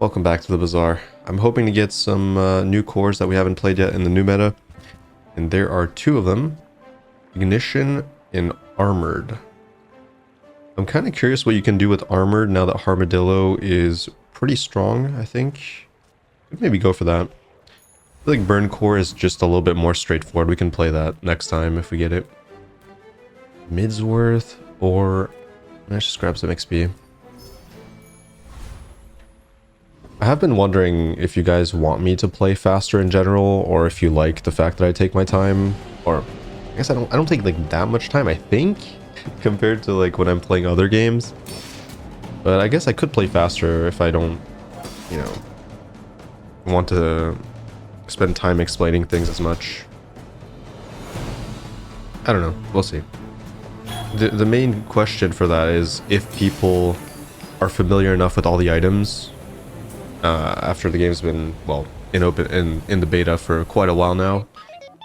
Welcome back to the bazaar. I'm hoping to get some new cores that we haven't played yet in the new meta. And there are two of them. Ignition and Armored. I'm kind of curious what you can do with Armored now that Armadillo is pretty strong, I think. Could maybe go for that. I feel like Burn Core is just a little bit more straightforward. We can play that next time if we get it. Midsworth or... Let's just grab some XP. I have been wondering if you guys want me to play faster in general, or if you like the fact that I take my time, or I guess I don't take like that much time, I think, compared to like when I'm playing other games. But I guess I could play faster if I don't, you know, want to spend time explaining things as much. I don't know, we'll see. The main question for that is if people are familiar enough with all the items after the game's been, well, in the beta for quite a while now.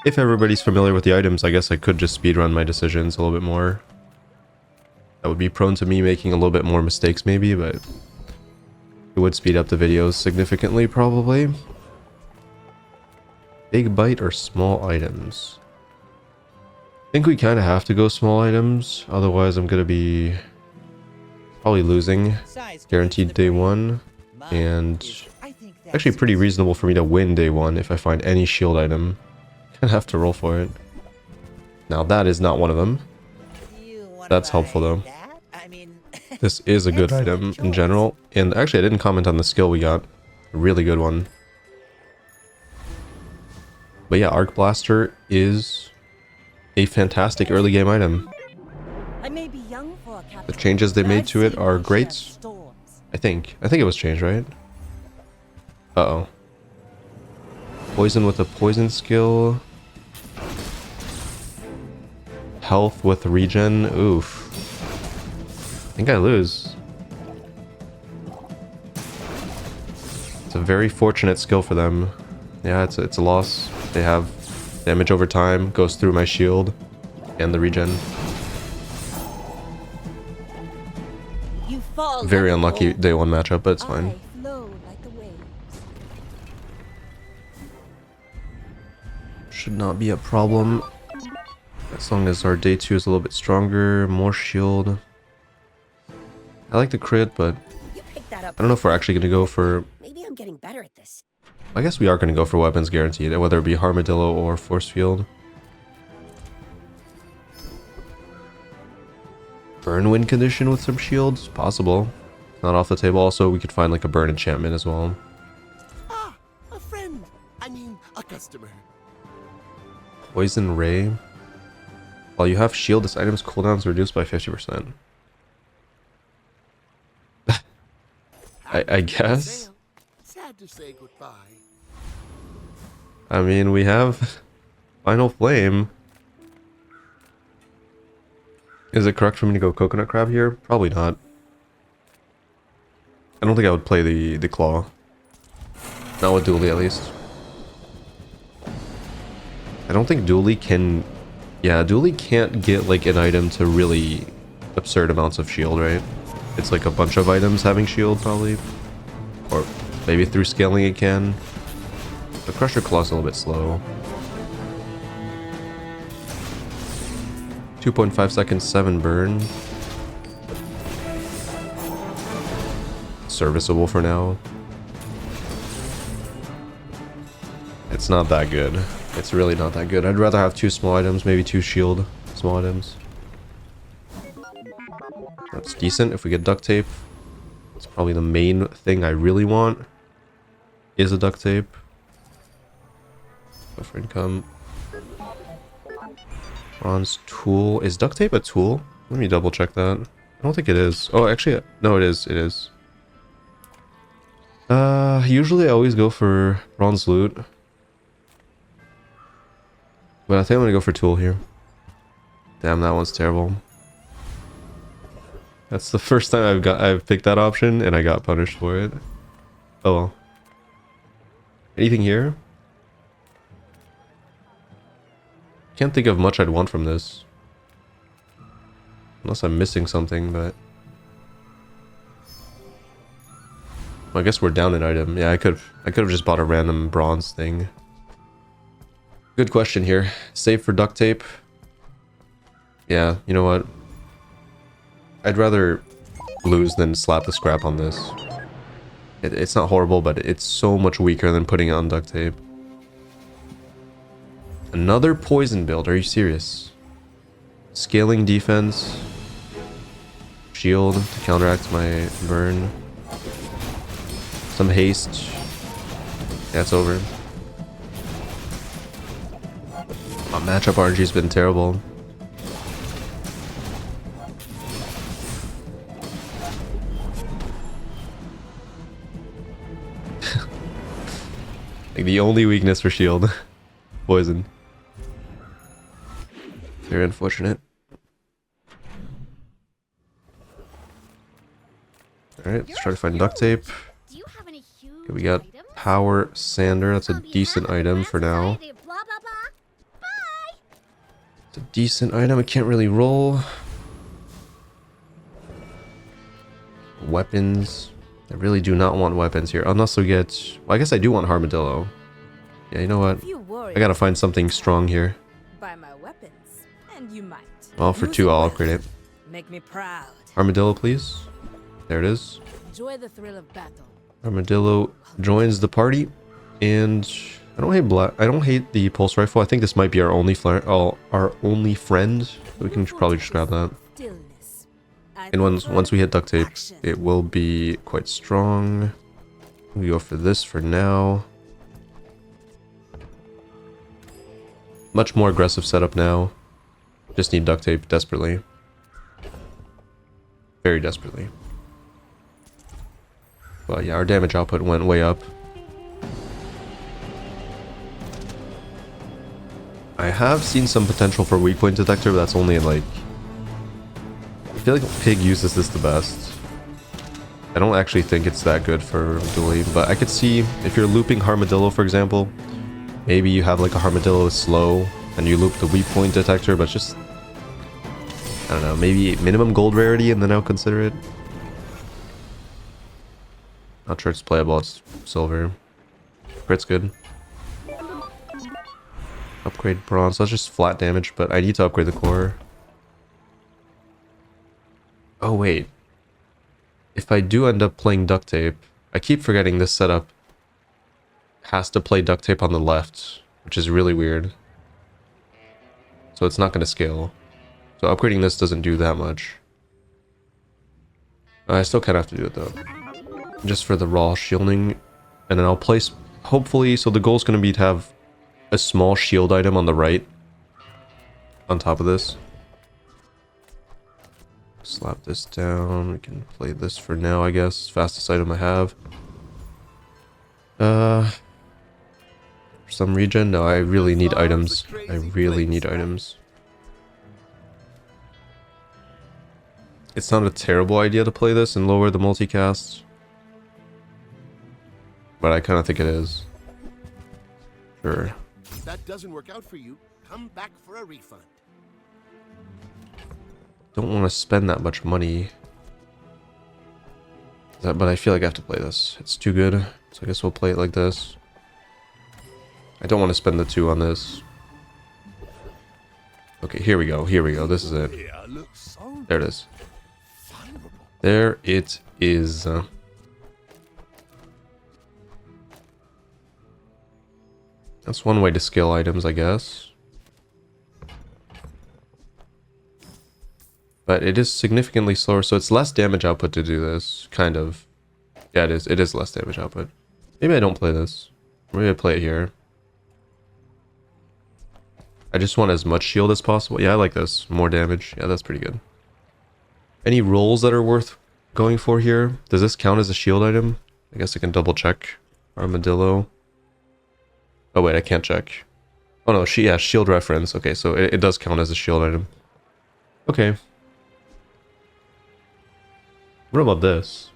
If everybody's familiar with the items, I guess I could just speedrun my decisions a little bit more. That would be prone to me making a little bit more mistakes maybe, but it would speed up the videos significantly probably. Big bite or small items? I think we kind of have to go small items, otherwise I'm gonna be probably losing guaranteed day one. And actually pretty reasonable for me to win day one if I find any shield item. Gonna have to roll for it. Now that is not one of them. That's helpful though. This is a good item in general. And actually I didn't comment on the skill we got. A really good one. But yeah, Arc Blaster is a fantastic early game item. The changes they made to it are great. I think it was changed, right? Uh-oh. Poison with a poison skill. Health with regen. Oof. I think I lose. It's a very fortunate skill for them. Yeah, it's a loss. They have damage over time, goes through my shield and the regen. Very unlucky day one matchup, but it's fine. Should not be a problem. As long as our day two is a little bit stronger, more shield. I like the crit, but I don't know if we're actually going to go for... Maybe I'm getting better at this. I guess we are going to go for weapons guaranteed, whether it be Armadillo or Force Field. Burn win condition with some shields? Possible. Not off the table. Also, we could find like a burn enchantment as well. Ah, a friend. I mean, a customer. Poison Ray. While you have shield, this item's cooldowns reduced by 50%. I guess. Sad to say goodbye. I mean, we have Final Flame. Is it correct for me to go Coconut Crab here? Probably not. I don't think I would play the Claw. Not with Dooley, at least. I don't think Dooley can... Yeah, Dooley can't get, like, an item to really absurd amounts of shield, right? It's like a bunch of items having shield, probably. Or maybe through scaling it can. The Crusher Claw's a little bit slow. 2.5 seconds, 7 burn. Serviceable for now. It's not that good. It's really not that good. I'd rather have 2 small items, maybe 2 shield small items. That's decent. If we get duct tape, it's probably the main thing I really want. Is a duct tape. Go for income. Bronze tool. Is duct tape a tool? Let me double check that. I don't think it is. Oh, actually, no, it is. It is. Usually I always go for bronze loot. But I think I'm gonna go for tool here. Damn, that one's terrible. That's the first time I've picked that option and I got punished for it. Oh well. Anything here? Can't think of much I'd want from this. Unless I'm missing something, but... I guess we're down an item. Yeah, I could have just bought a random bronze thing. Good question here. Save for duct tape. Yeah, you know what? I'd rather lose than slap the scrap on this. It's not horrible, but it's so much weaker than putting it on duct tape. Another poison build. Are you serious? Scaling defense. Shield to counteract my burn. Some haste. Yeah, it's over. Oh, matchup RNG's been terrible. Like the only weakness for shield. Poison. Very unfortunate. Alright, let's try to find duct tape. Okay, we got power sander. That's a decent item for now. It's a decent item. I can't really roll. Weapons. I really do not want weapons here. Unless we get... Well, I guess I do want armadillo. Yeah, you know what? I gotta find something strong here. Buy my weapons, and you might. Well, for 2, I'll upgrade it. Make me proud. Armadillo, please. There it is. Enjoy the thrill of battle. Armadillo joins the party, and I don't hate the pulse rifle. I think this might be our only friend. We can probably just grab that. And once we hit duct tape, it will be quite strong. We go for this for now. Much more aggressive setup now. Just need duct tape desperately. Very desperately. Well, yeah, our damage output went way up. I have seen some potential for weak point detector, but that's only in like... I feel like Pig uses this the best. I don't actually think it's that good for dueling, but I could see if you're looping Armadillo, for example, maybe you have like a Armadillo slow and you loop the weak point detector, but just... I don't know, maybe minimum gold rarity and then I'll consider it. Not sure it's playable, it's silver. Crit's good. Upgrade bronze, that's just flat damage, but I need to upgrade the core. Oh wait. If I do end up playing duct tape, I keep forgetting this setup has to play duct tape on the left, which is really weird. So it's not going to scale. So upgrading this doesn't do that much. I still kind of have to do it though. Just for the raw shielding. And then I'll place, hopefully, so the goal is going to be to have a small shield item on the right. On top of this. Slap this down. We can play this for now, I guess. Fastest item I have. For some regen? No, I really need items. I really need items. It's not a terrible idea to play this and lower the multicast. But I kind of think it is. Sure. If that doesn't work out for you, come back for a refund. Don't want to spend that much money. But I feel like I have to play this. It's too good. So I guess we'll play it like this. I don't want to spend the 2 on this. Okay, here we go. Here we go. This is it. There it is. There it is. That's one way to scale items, I guess. But it is significantly slower, so it's less damage output to do this, kind of. Yeah, it is. It is less damage output. Maybe I don't play this. Maybe I play it here. I just want as much shield as possible. Yeah, I like this. More damage. Yeah, that's pretty good. Any rolls that are worth going for here? Does this count as a shield item? I guess I can double check. Armadillo. Oh wait, I can't check. Oh no, yeah, shield reference. Okay, so it does count as a shield item. Okay. What about this?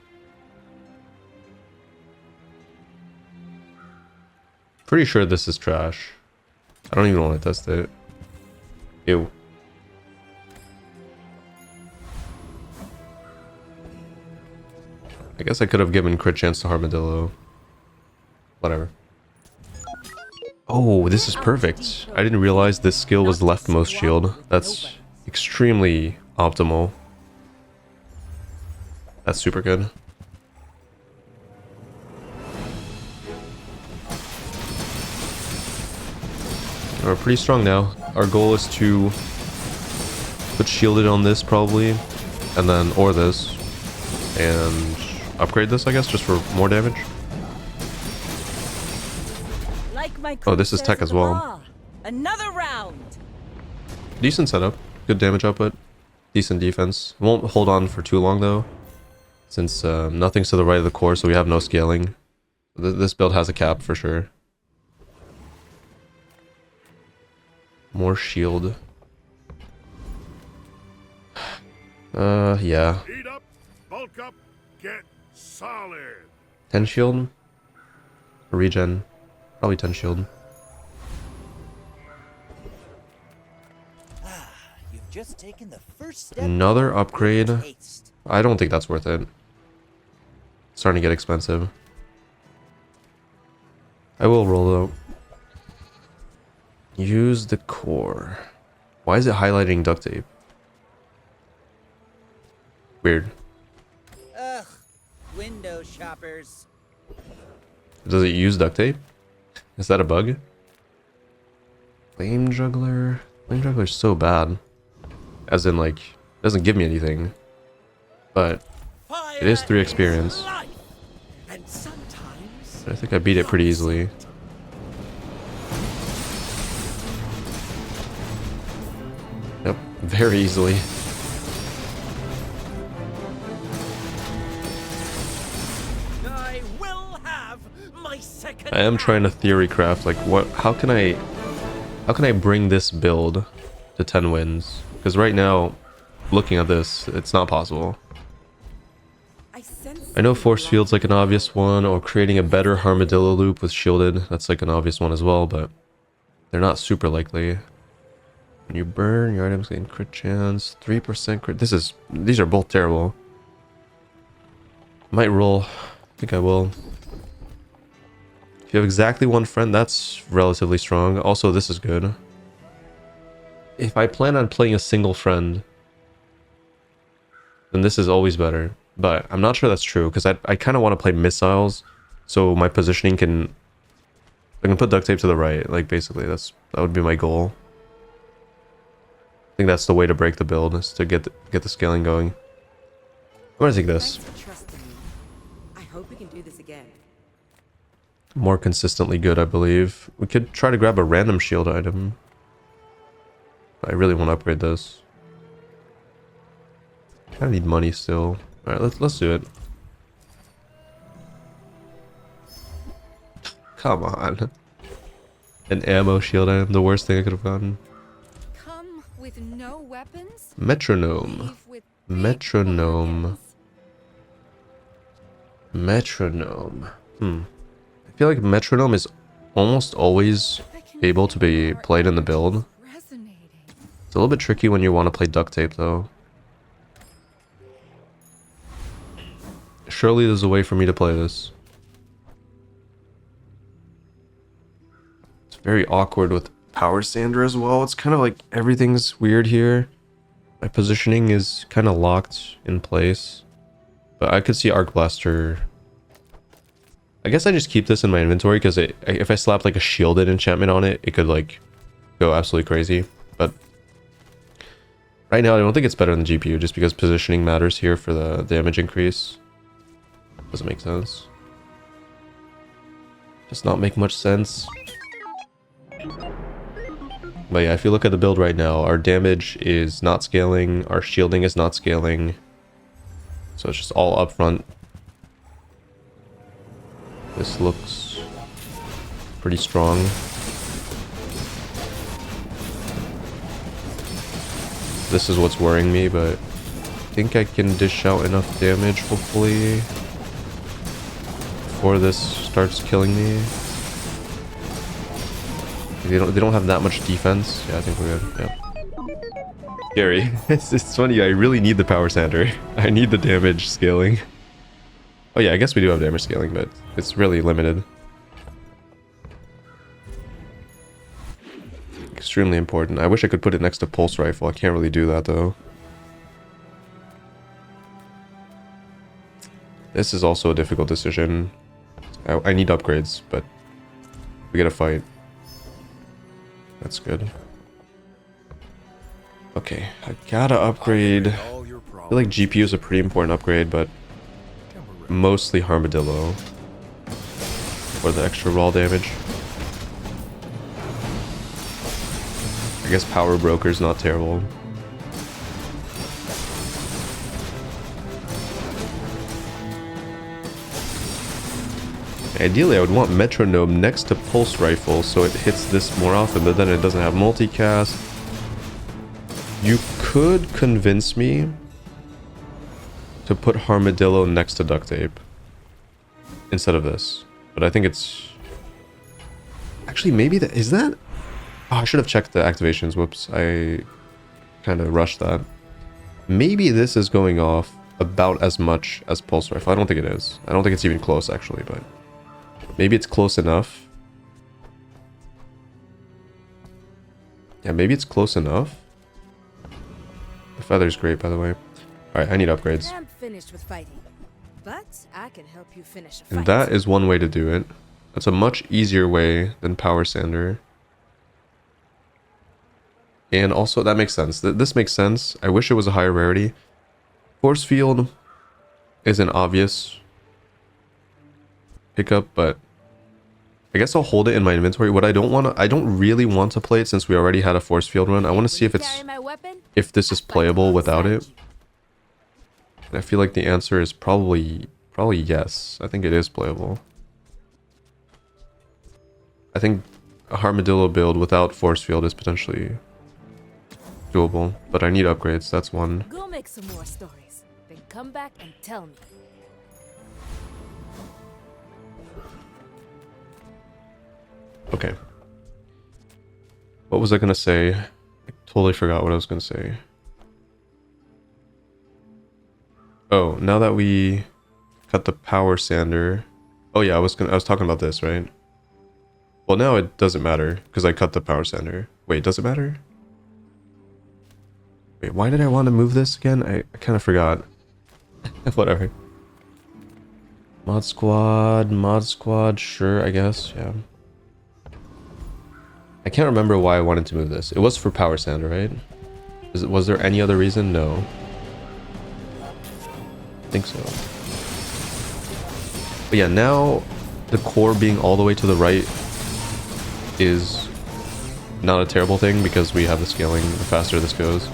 Pretty sure this is trash. I don't even want to test it. Ew. I guess I could have given crit chance to Armadillo. Whatever. Oh, this is perfect. I didn't realize this skill was leftmost shield. That's extremely optimal. That's super good. We're pretty strong now. Our goal is to put shielded on this probably, and then or this, and upgrade this, I guess, just for more damage. Oh, this is tech as well. Another round. Decent setup, good damage output, decent defense. Won't hold on for too long though, since nothing's to the right of the core, so we have no scaling. This build has a cap for sure. More shield. Yeah. Eat up, bulk up, get solid. 10 shield. Regen. Probably 10 shield. You've just taken the first step. Another upgrade. Taste. I don't think that's worth it. It's starting to get expensive. I will roll though. Use the core. Why is it highlighting duct tape? Weird. Ugh, window shoppers. Does it use duct tape? Is that a bug? Flame juggler. Flame juggler's so bad. As in, like, it doesn't give me anything. But it is 3 experience. And sometimes I think I beat it pretty easily. Yep, very easily. I will have my second. I am trying to theory craft like how can I bring this build to 10 wins? Because right now, looking at this, it's not possible. I know force field's like an obvious one, or creating a better armadillo loop with shielded, that's like an obvious one as well, but they're not super likely. When you burn, your items gain crit chance, 3% crit. These are both terrible. Might roll. I think I will. If you have exactly one friend, that's relatively strong. Also, this is good. If I plan on playing a single friend, then this is always better. But I'm not sure that's true, because I kind of want to play missiles, so my positioning I can put duct tape to the right. Like, basically, that would be my goal. I think that's the way to break the build, is to get the scaling going. I'm gonna take this. Thanks for trusting me. I hope we can do this again. More consistently good, I believe. We could try to grab a random shield item. I really want to upgrade this. I need money still. Alright, let's do it. Come on. An ammo shield item, the worst thing I could have gotten. Come with no weapons. Metronome. Leave with Metronome. weapons. Metronome. I feel like metronome is almost always I can able to be hear played in the build. resonating. It's a little bit tricky when you want to play duct tape though. Surely there's a way for me to play this. It's very awkward with power sander as well. It's kind of like everything's weird here. My positioning is kind of locked in place. But I could see Arc Blaster. I guess I just keep this in my inventory because if I slap like a shielded enchantment on it, it could like go absolutely crazy. But right now I don't think it's better than the GPU just because positioning matters here for the damage increase. Doesn't make sense. Does not make much sense. But yeah, if you look at the build right now, our damage is not scaling, our shielding is not scaling. So it's just all up front. This looks pretty strong. This is what's worrying me, but I think I can dish out enough damage, hopefully, before this starts killing me. They don't have that much defense. Yeah, I think we're good. Yeah. Scary. It's funny. I really need the power sander. I need the damage scaling. Oh yeah, I guess we do have damage scaling, but it's really limited. Extremely important. I wish I could put it next to pulse rifle. I can't really do that though. This is also a difficult decision. I need upgrades, but we get a fight. That's good. Okay, I gotta upgrade. I feel like GPU is a pretty important upgrade, but mostly Armadillo for the extra raw damage. I guess Power Broker's not terrible. Ideally, I would want Metronome next to Pulse Rifle so it hits this more often, but then it doesn't have multicast. You could convince me to put Armadillo next to Duct Tape instead of this, but I think it's... Actually, maybe that... Is that... Oh, I should have checked the activations. Whoops, I kind of rushed that. Maybe this is going off about as much as Pulse Rifle. I don't think it is. I don't think it's even close, actually, but... Maybe it's close enough. Yeah, maybe it's close enough. The feather's great, by the way. Alright, I need upgrades. I'm finished with fighting, but I can help you finish a fight. And that is one way to do it. That's a much easier way than Power Sander. And also, that makes sense. This makes sense. I wish it was a higher rarity. Force Field is an obvious pickup, but I guess I'll hold it in my inventory. What I don't really want to play it since we already had a Force Field run. I want to see if this is playable without it. And I feel like the answer is probably yes. I think it is playable. I think a Armadillo build without Force Field is potentially doable, but I need upgrades. That's one. Go make some more stories, then come back and tell me. Okay. What was I gonna say? I totally forgot what I was gonna say. Oh, now that we cut the Power Sander. Oh yeah, I was talking about this, right? Well, now it doesn't matter because I cut the Power Sander. Wait, does it matter? Wait, why did I want to move this again? I kind of forgot. Whatever. Mod squad, sure, I guess, yeah. I can't remember why I wanted to move this. It was for Power Sander, right? Was there any other reason? No. I think so. But yeah, now the core being all the way to the right is not a terrible thing because we have the scaling the faster this goes.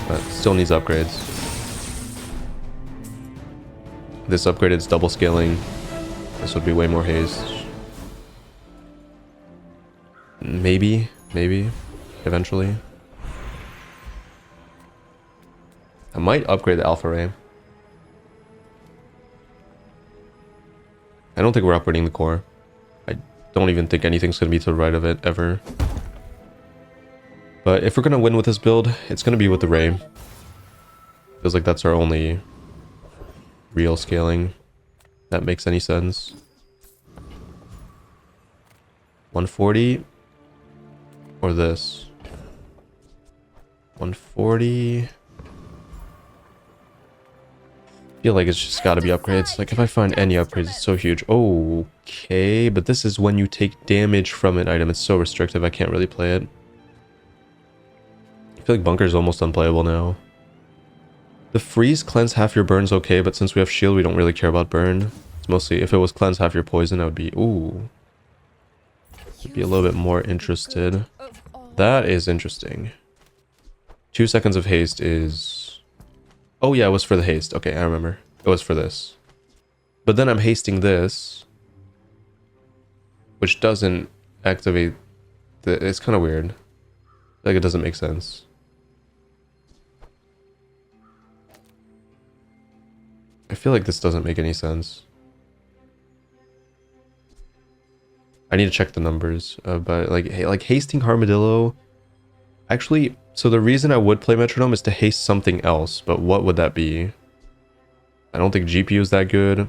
But still needs upgrades. This upgraded is double scaling. This would be way more haste. Maybe, eventually. I might upgrade the Alpha Ray. I don't think we're upgrading the core. I don't even think anything's going to be to the right of it, ever. But if we're going to win with this build, it's going to be with the Ray. Feels like that's our only real scaling that makes any sense. 140 or this? 140. I feel like it's just got to be upgrades. Like if I find any upgrades, it's so huge. Okay, but this is when you take damage from an item. It's so restrictive, I can't really play it. I feel like Bunker's almost unplayable now. The freeze cleanse half your burn's okay, but since we have shield, we don't really care about burn. It's mostly, if it was cleanse half your poison, I would be, ooh. I'd be a little bit more interested. That is interesting. 2 seconds of haste is... Oh yeah, it was for the haste. Okay, I remember. It was for this. But then I'm hasting this, which doesn't activate the... It's kind of weird. Like it doesn't make sense. I feel like this doesn't make any sense. I need to check the numbers, but like hasting Armadillo. Actually, so the reason I would play Metronome is to haste something else, but what would that be? I don't think GPU is that good.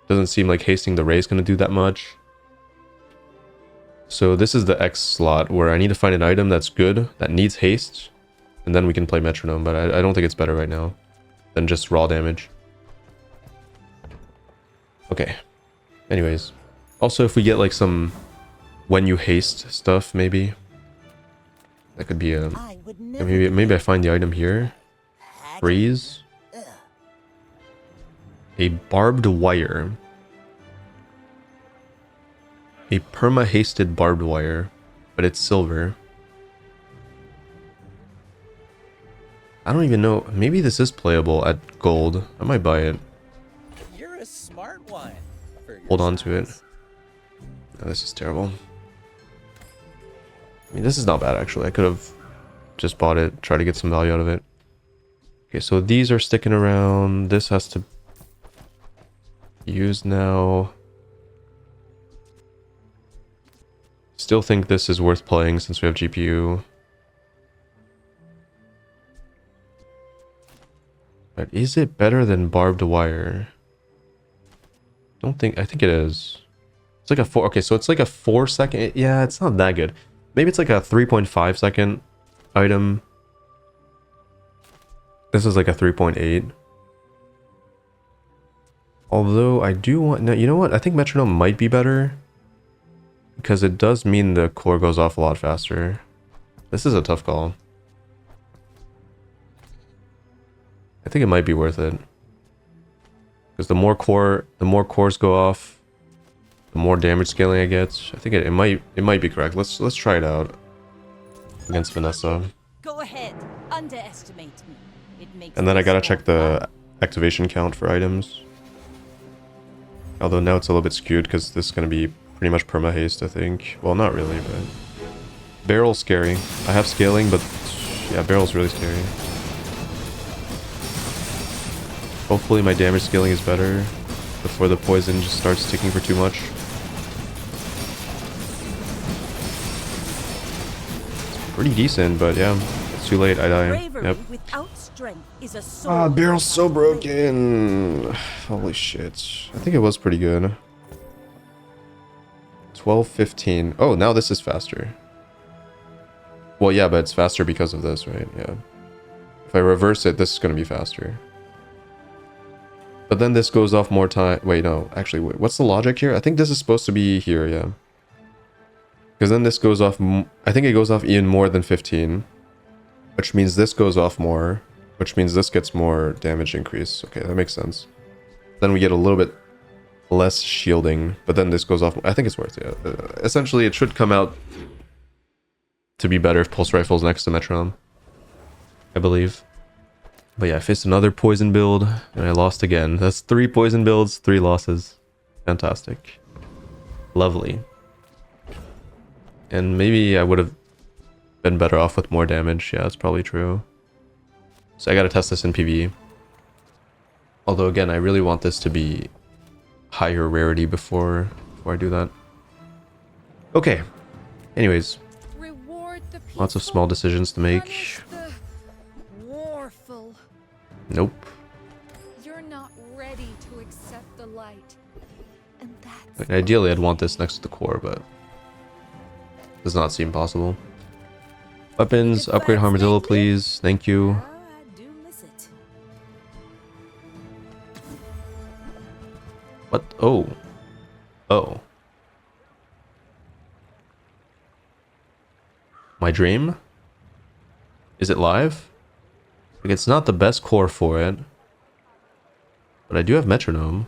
Doesn't seem like hasting the ray is going to do that much. So this is the X slot where I need to find an item that's good, that needs haste, and then we can play metronome, but I don't think it's better right now than just raw damage. Okay. Anyways. Also, if we get like some when you haste stuff, maybe. That could be a... Maybe I find the item here. Freeze. A barbed wire. A perma-hasted barbed wire, but it's silver. I don't even know. Maybe this is playable at gold. I might buy it. You're a smart one. Hold on to it. No, this is terrible. I mean, this is not bad, actually. I could have just bought it, try to get some value out of it. Okay, so these are sticking around. This has to be used now. Still think this is worth playing since we have GPU. But is it better than barbed wire? I think it is. It's like a 4, okay, so it's like a 4-second, yeah, it's not that good. Maybe it's like a 3.5 second item. This is like a 3.8. Although I do want, no, you know what? I think metronome might be better. Because it does mean the core goes off a lot faster. This is a tough call. I think it might be worth it. Because the more cores go off, the more damage scaling I get. I think it might be correct. Let's try it out against Vanessa. Go ahead, underestimate me. It makes And then I this gotta more check the fun. activation count for items. Although now it's a little bit skewed because this is gonna be pretty much perma haste, I think. Well, not really, but barrel's scary. I have scaling, but yeah, barrel's really scary. Hopefully my damage scaling is better before the poison just starts ticking for too much. It's pretty decent, but yeah, it's too late. I die. Bravery Yep. without strength is a Ah, sword barrel's so without blade. broken. Holy shit. I think it was pretty good. 12:15. Oh, now this is faster. Well, yeah, but it's faster because of this, right? Yeah. If I reverse it, this is going to be faster. But then this goes off more time. Wait, no. Actually, wait. What's the logic here? I think this is supposed to be here, yeah. Because then this goes off... I think it goes off even more than 15. Which means this goes off more. Which means this gets more damage increase. Okay, that makes sense. Then we get a little bit less shielding. But then this goes off... I think it's worth it. Yeah. Essentially, it should come out to be better if Pulse Rifle's next to Metronome. I believe. But yeah, I faced another poison build, and I lost again. That's 3 poison builds, 3 losses. Fantastic. Lovely. And maybe I would have been better off with more damage. Yeah, that's probably true. So I gotta test this in PvE. Although again, I really want this to be higher rarity before I do that. Okay. Anyways, Reward the lots of peaceful, small decisions to make. punish the warful. Nope. You're not ready to accept the light. And that's Ideally, I'd want this next to the core, but does not seem possible. Weapons, upgrade Armadillo, please. Thank you. Ah, I do miss it. What? Oh. Oh. My dream? Is it live? Like, it's not the best core for it. But I do have metronome.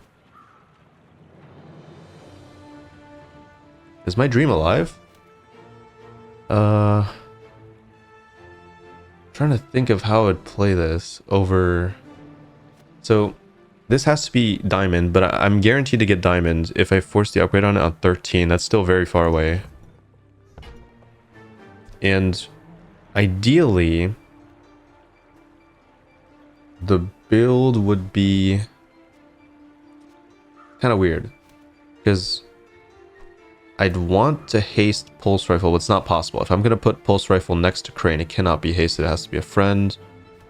Is my dream alive? Trying to think of how I'd play this over... So, this has to be diamond, but I'm guaranteed to get diamond if I force the upgrade on it on 13. That's still very far away. And ideally, the build would be kind of weird, because I'd want to haste Pulse Rifle, but it's not possible. If I'm going to put Pulse Rifle next to Crane, it cannot be hasted. It has to be a friend,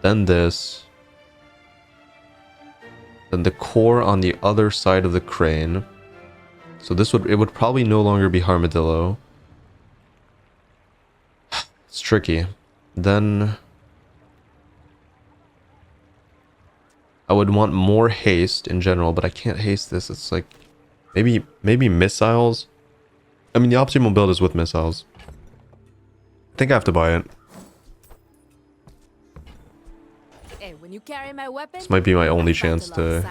then this Then the core on the other side of the crane. So it would probably no longer be Armadillo. It's tricky. Then I would want more haste in general, but I can't haste this. It's like maybe missiles. I mean, the optimal build is with missiles. I think I have to buy it. Hey, when you carry my weapon, This might be my only chance to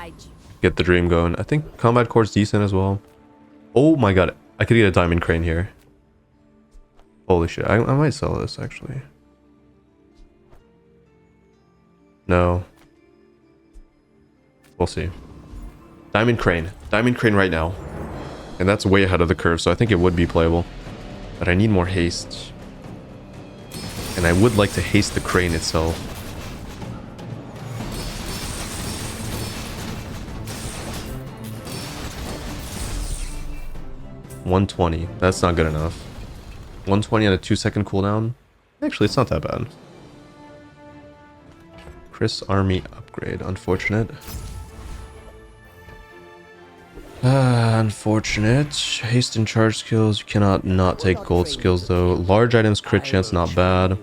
get the dream going. I think combat core's decent as well. Oh my god, I could get a diamond crane here. Holy shit, I might sell this actually. No. We'll see. Diamond crane right now. And that's way ahead of the curve, so I think it would be playable. But I need more haste. And I would like to haste the crane itself. $120. That's not good enough. 120 on a 2-second cooldown? Actually, it's not that bad. Chris Army upgrade. Unfortunate. Unfortunate. Haste and charge skills. You cannot not take gold skills though. Large items crit chance, not bad.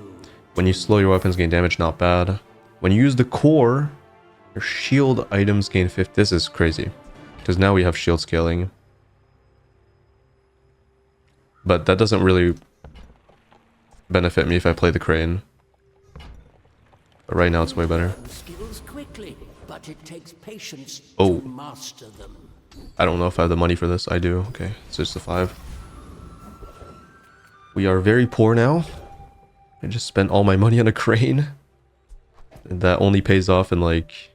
When you slow your weapons, gain damage, not bad. When you use the core, your shield items gain 50. This is crazy. Because now we have shield scaling. But that doesn't really benefit me if I play the crane. But right now it's way better. Skills quickly, but it takes patience Oh. to master them. I don't know if I have the money for this. I do. Okay, it's just a 5. We are very poor now. I just spent all my money on a crane. And that only pays off in like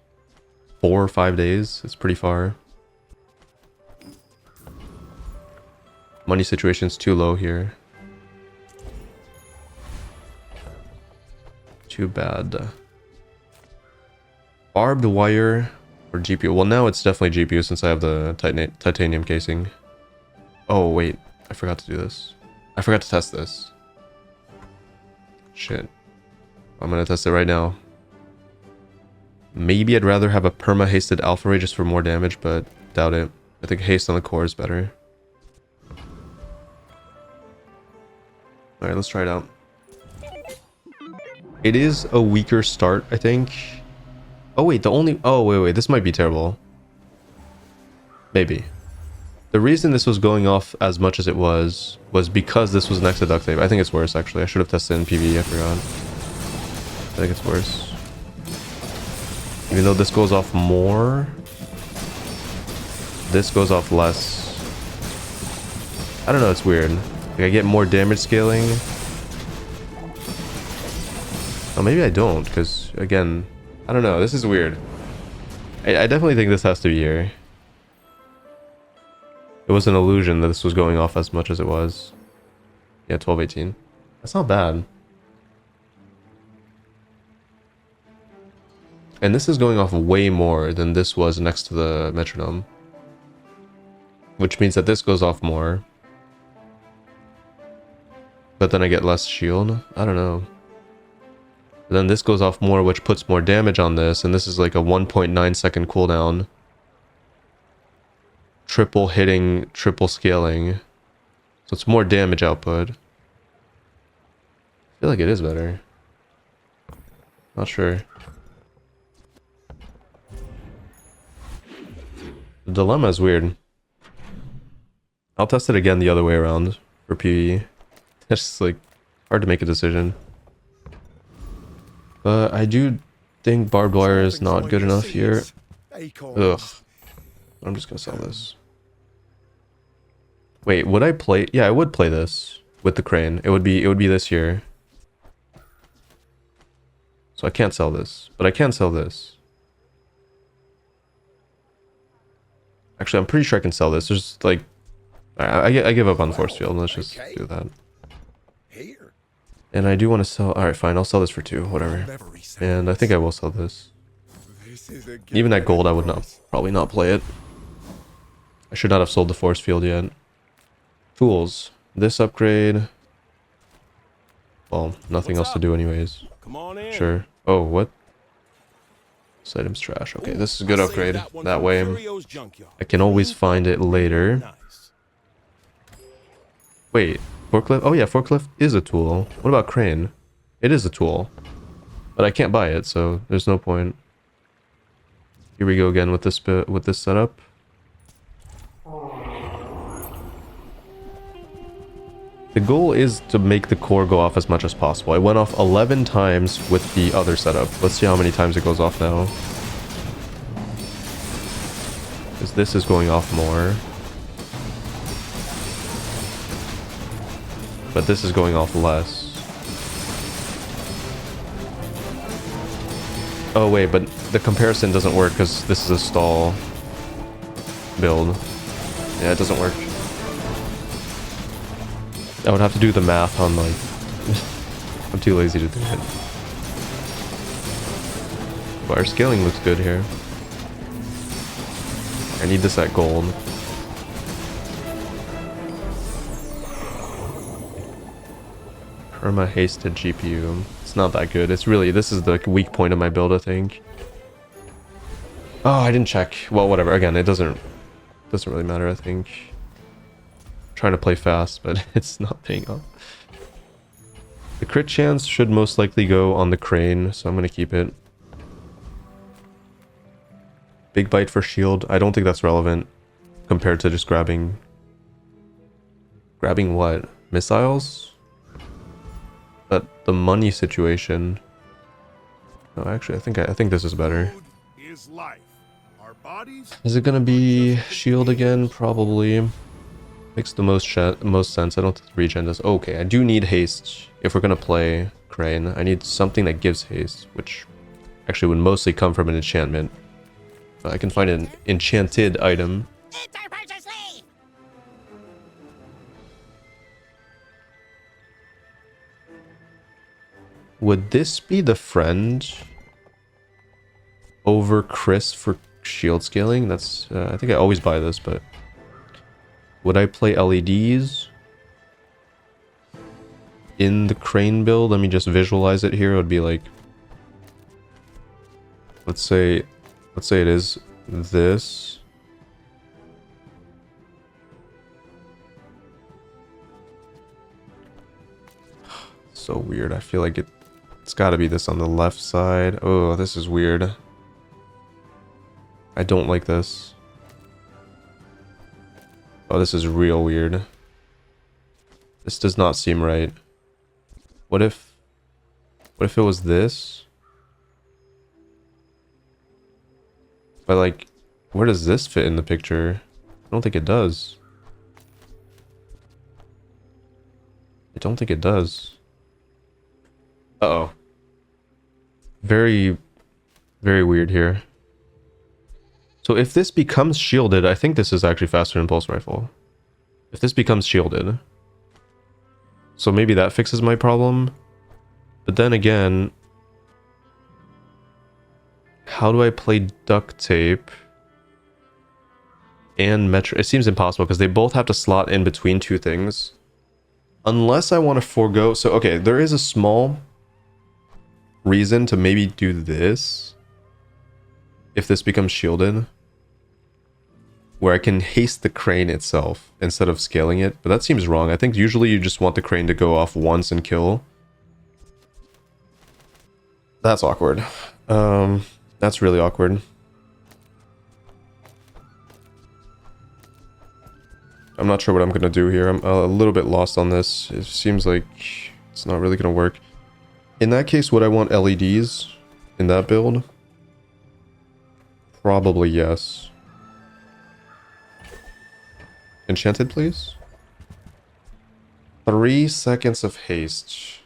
4 or 5 days. It's pretty far. Money situation's too low here. Too bad. Barbed wire or GPU. Well, now it's definitely GPU since I have the titanium casing. Oh, wait. I forgot to do this. I forgot to test this. Shit. I'm gonna test it right now. Maybe I'd rather have a perma-hasted alpha ray just for more damage, but doubt it. I think haste on the core is better. Alright, let's try it out. It is a weaker start, I think. Oh wait, oh wait, this might be terrible. Maybe. The reason this was going off as much as it was because this was next to duct tape. I think it's worse actually. I should have tested in PvE, I forgot. I think it's worse. Even though this goes off more, this goes off less. I don't know, it's weird. Like I get more damage scaling. Oh, maybe I don't, because again, I don't know. This is weird. I definitely think this has to be here. It was an illusion that this was going off as much as it was. Yeah, 1218. That's not bad. And this is going off way more than this was next to the metronome. Which means that this goes off more. But then I get less shield. I don't know. Then this goes off more, which puts more damage on this. And this is like a 1.9 second cooldown. Triple hitting, triple scaling. So it's more damage output. I feel like it is better. Not sure. The dilemma is weird. I'll test it again the other way around for PvE. It's just like hard to make a decision. But I do think barbed wire is not good enough here. Ugh. I'm just gonna sell this. Wait, would I play? Yeah, I would play this with the crane. It would be this here. So I can't sell this, but I can sell this. Actually, I'm pretty sure I can sell this. There's like, I give up on the force field. Let's just do that. And I do want to sell. All right, fine. I'll sell this for 2, whatever. And I think I will sell this. Even at gold, I would probably not play it. I should not have sold the force field yet. Tools. This upgrade. Well, nothing else to do anyways. Come on in. Sure. Oh, what? This item's trash. Okay, this is a good upgrade. That way Junkyard. I can always find it later. Nice. Wait, forklift? Oh yeah, forklift is a tool. What about crane? It is a tool. But I can't buy it, so there's no point. Here we go again with this bit, with this setup. The goal is to make the core go off as much as possible. I went off 11 times with the other setup. Let's see how many times it goes off now. Because this is going off more. But this is going off less. Oh wait, but the comparison doesn't work because this is a stall build. Yeah, it doesn't work. I would have to do the math on like... I'm too lazy to do it. But our scaling looks good here. I need this at gold. Perma hasted GPU. It's not that good. It's really... This is the weak point of my build, I think. Oh, I didn't check. Well, whatever. Again, it doesn't really matter, I think. Trying to play fast, but it's not paying off. The crit chance should most likely go on the crane, so I'm going to keep it. Big bite for shield. I don't think that's relevant compared to just grabbing... Grabbing what? Missiles? But the money situation... Oh, actually, I think this is better. Food is life. Our bodies. Is it going to be shield again? Probably. Makes the most sense. I don't think regen does. Okay, I do need haste if we're gonna play crane. I need something that gives haste, which actually would mostly come from an enchantment. I can find an enchanted item. Would this be the friend over Chris for shield scaling? That's I think I always buy this, but would I play LEDs in the crane build? Let me just visualize it here. It would be like, let's say it is this. So weird. I feel like it's got to be this on the left side. Oh, this is weird. I don't like this. Oh, this is real weird. This does not seem right. What if it was this? But like, where does this fit in the picture? I don't think it does. I don't think it does. Uh-oh. Very, very weird here. So if this becomes shielded, I think this is actually faster than pulse rifle. If this becomes shielded. So maybe that fixes my problem. But then again, how do I play duct tape and metro? It seems impossible because they both have to slot in between two things. Unless I want to forego. So, okay, there is a small reason to maybe do this. If this becomes shielded. Where I can haste the crane itself instead of scaling it. But that seems wrong. I think usually you just want the crane to go off once and kill. That's awkward. That's really awkward. I'm not sure what I'm going to do here. I'm a little bit lost on this. It seems like it's not really going to work. In that case, would I want LEDs in that build? Probably yes. Enchanted, please. 3 seconds of haste.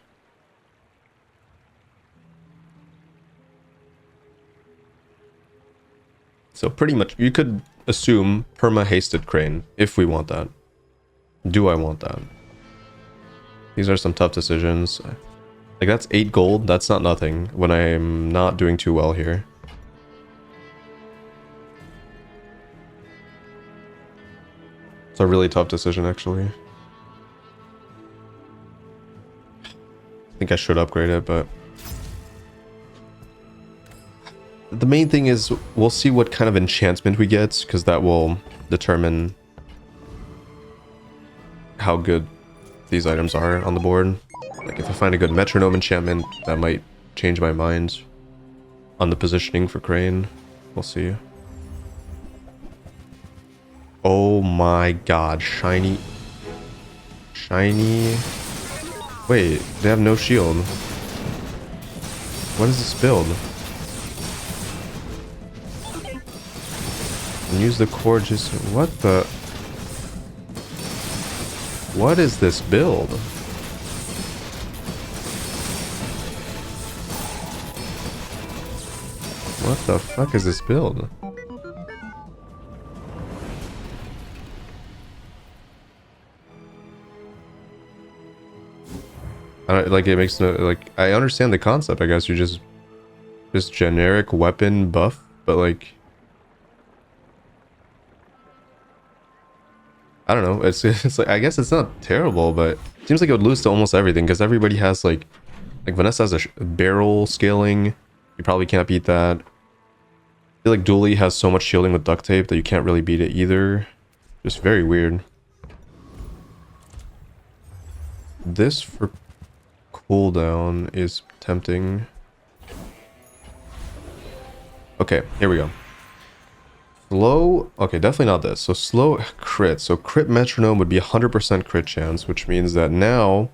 So pretty much, you could assume perma-hasted crane, if we want that. Do I want that? These are some tough decisions. Like, that's 8 gold, that's not nothing, when I'm not doing too well here. It's a really tough decision, actually. I think I should upgrade it, but... the main thing is we'll see what kind of enchantment we get, because that will determine how good these items are on the board. Like if I find a good metronome enchantment, that might change my mind on the positioning for Crane. We'll see. Oh my god, shiny. Shiny. Wait, they have no shield. What is this build? And use the core just... What the... What is this build? What the fuck is this build? Like it makes no, like, I understand the concept. I guess you just generic weapon buff, but like, I don't know. It's like, I guess it's not terrible, but it seems like it would lose to almost everything because everybody has like Vanessa has a barrel scaling. You probably can't beat that. I feel like Dooley has so much shielding with duct tape that you can't really beat it either. Just very weird. This for cooldown is tempting. Okay, here we go. Slow, okay, definitely not this. So slow crit. So crit metronome would be 100% crit chance, which means that now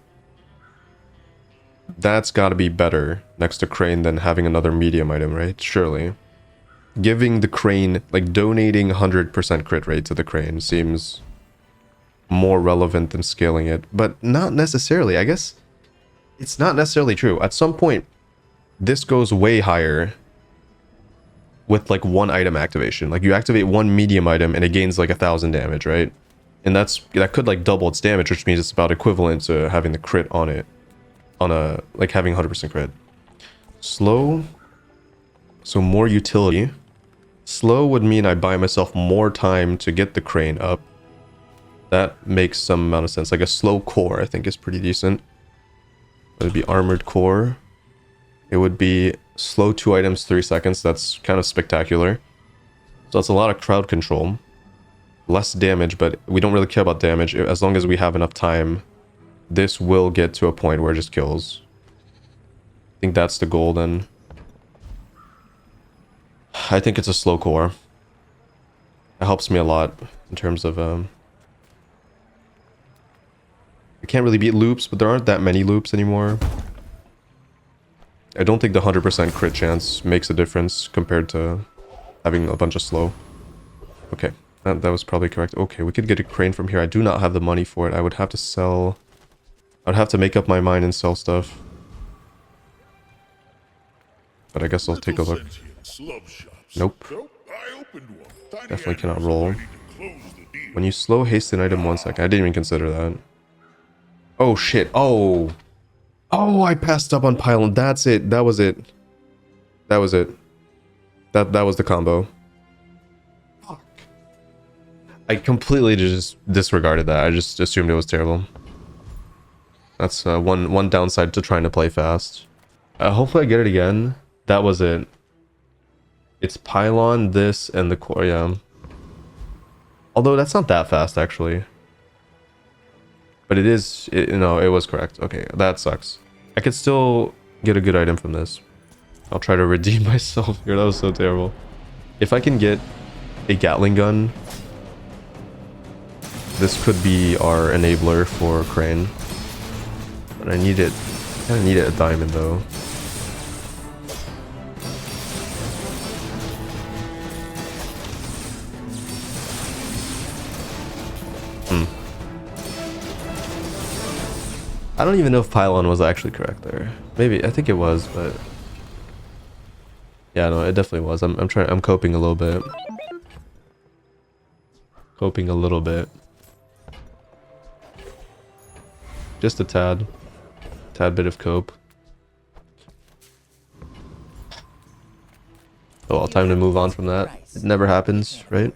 that's got to be better next to Crane than having another medium item, right? Surely. Giving the Crane, like donating 100% crit rate to the Crane seems more relevant than scaling it, but not necessarily. I guess it's not necessarily true. At some point, this goes way higher with like one item activation. Like you activate one medium item and it gains like 1,000 damage, right? And that could like double its damage, which means it's about equivalent to having the crit on it, on a like having 100% crit. Slow, so more utility. Slow would mean I buy myself more time to get the Crane up. That makes some amount of sense. Like a slow core, I think, is pretty decent. It would be armored core. It would be slow 2 items 3 seconds. That's kind of spectacular. So that's a lot of crowd control. Less damage, but we don't really care about damage. As long as we have enough time, this will get to a point where it just kills. I think that's the goal then. I think it's a slow core. It helps me a lot in terms of... I can't really beat loops, but there aren't that many loops anymore. I don't think the 100% crit chance makes a difference compared to having a bunch of slow. Okay, that was probably correct. Okay, we could get a Crane from here. I do not have the money for it. I would have to sell... I would have to make up my mind and sell stuff. But I guess I'll take a look. Nope. Definitely cannot roll. When you slow haste an item 1 second. I didn't even consider that. Oh shit. Oh. Oh, I passed up on pylon. That's it. That was it. That was it. That was the combo. Fuck. I completely just disregarded that. I just assumed it was terrible. That's one downside to trying to play fast. Hopefully I get it again. That was it. It's pylon, this, and the core, yeah. Although that's not that fast, actually. But it is, it was correct. Okay, that sucks. I could still get a good item from this. I'll try to redeem myself here. That was so terrible. If I can get a Gatling gun, this could be our enabler for Crane. But I need it. I kind of need it a diamond, though. I don't even know if pylon was actually correct there. Maybe, I think it was, but... Yeah, no, it definitely was. I'm coping a little bit. Coping a little bit. Just a tad. Tad bit of cope. Oh well, time to move on from that. It never happens, right?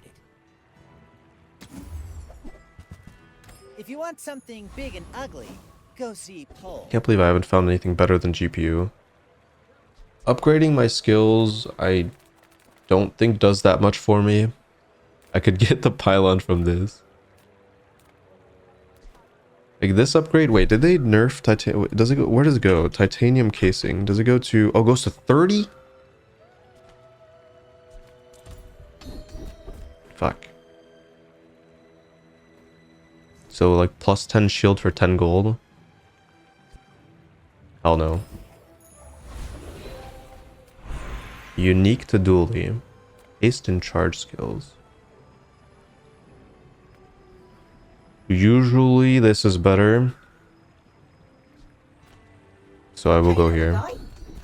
If you want something big and ugly, go see Pole. Can't believe I haven't found anything better than GPU. Upgrading my skills, I don't think does that much for me. I could get the pylon from this. Like this upgrade, wait, did they nerf titanium? Does it go, where does it go? Titanium casing. Does it go to, oh, it goes to 30? Fuck. So like plus 10 shield for 10 gold? Hell no. Unique to dually. Haste and charge skills. Usually this is better. So I will go here.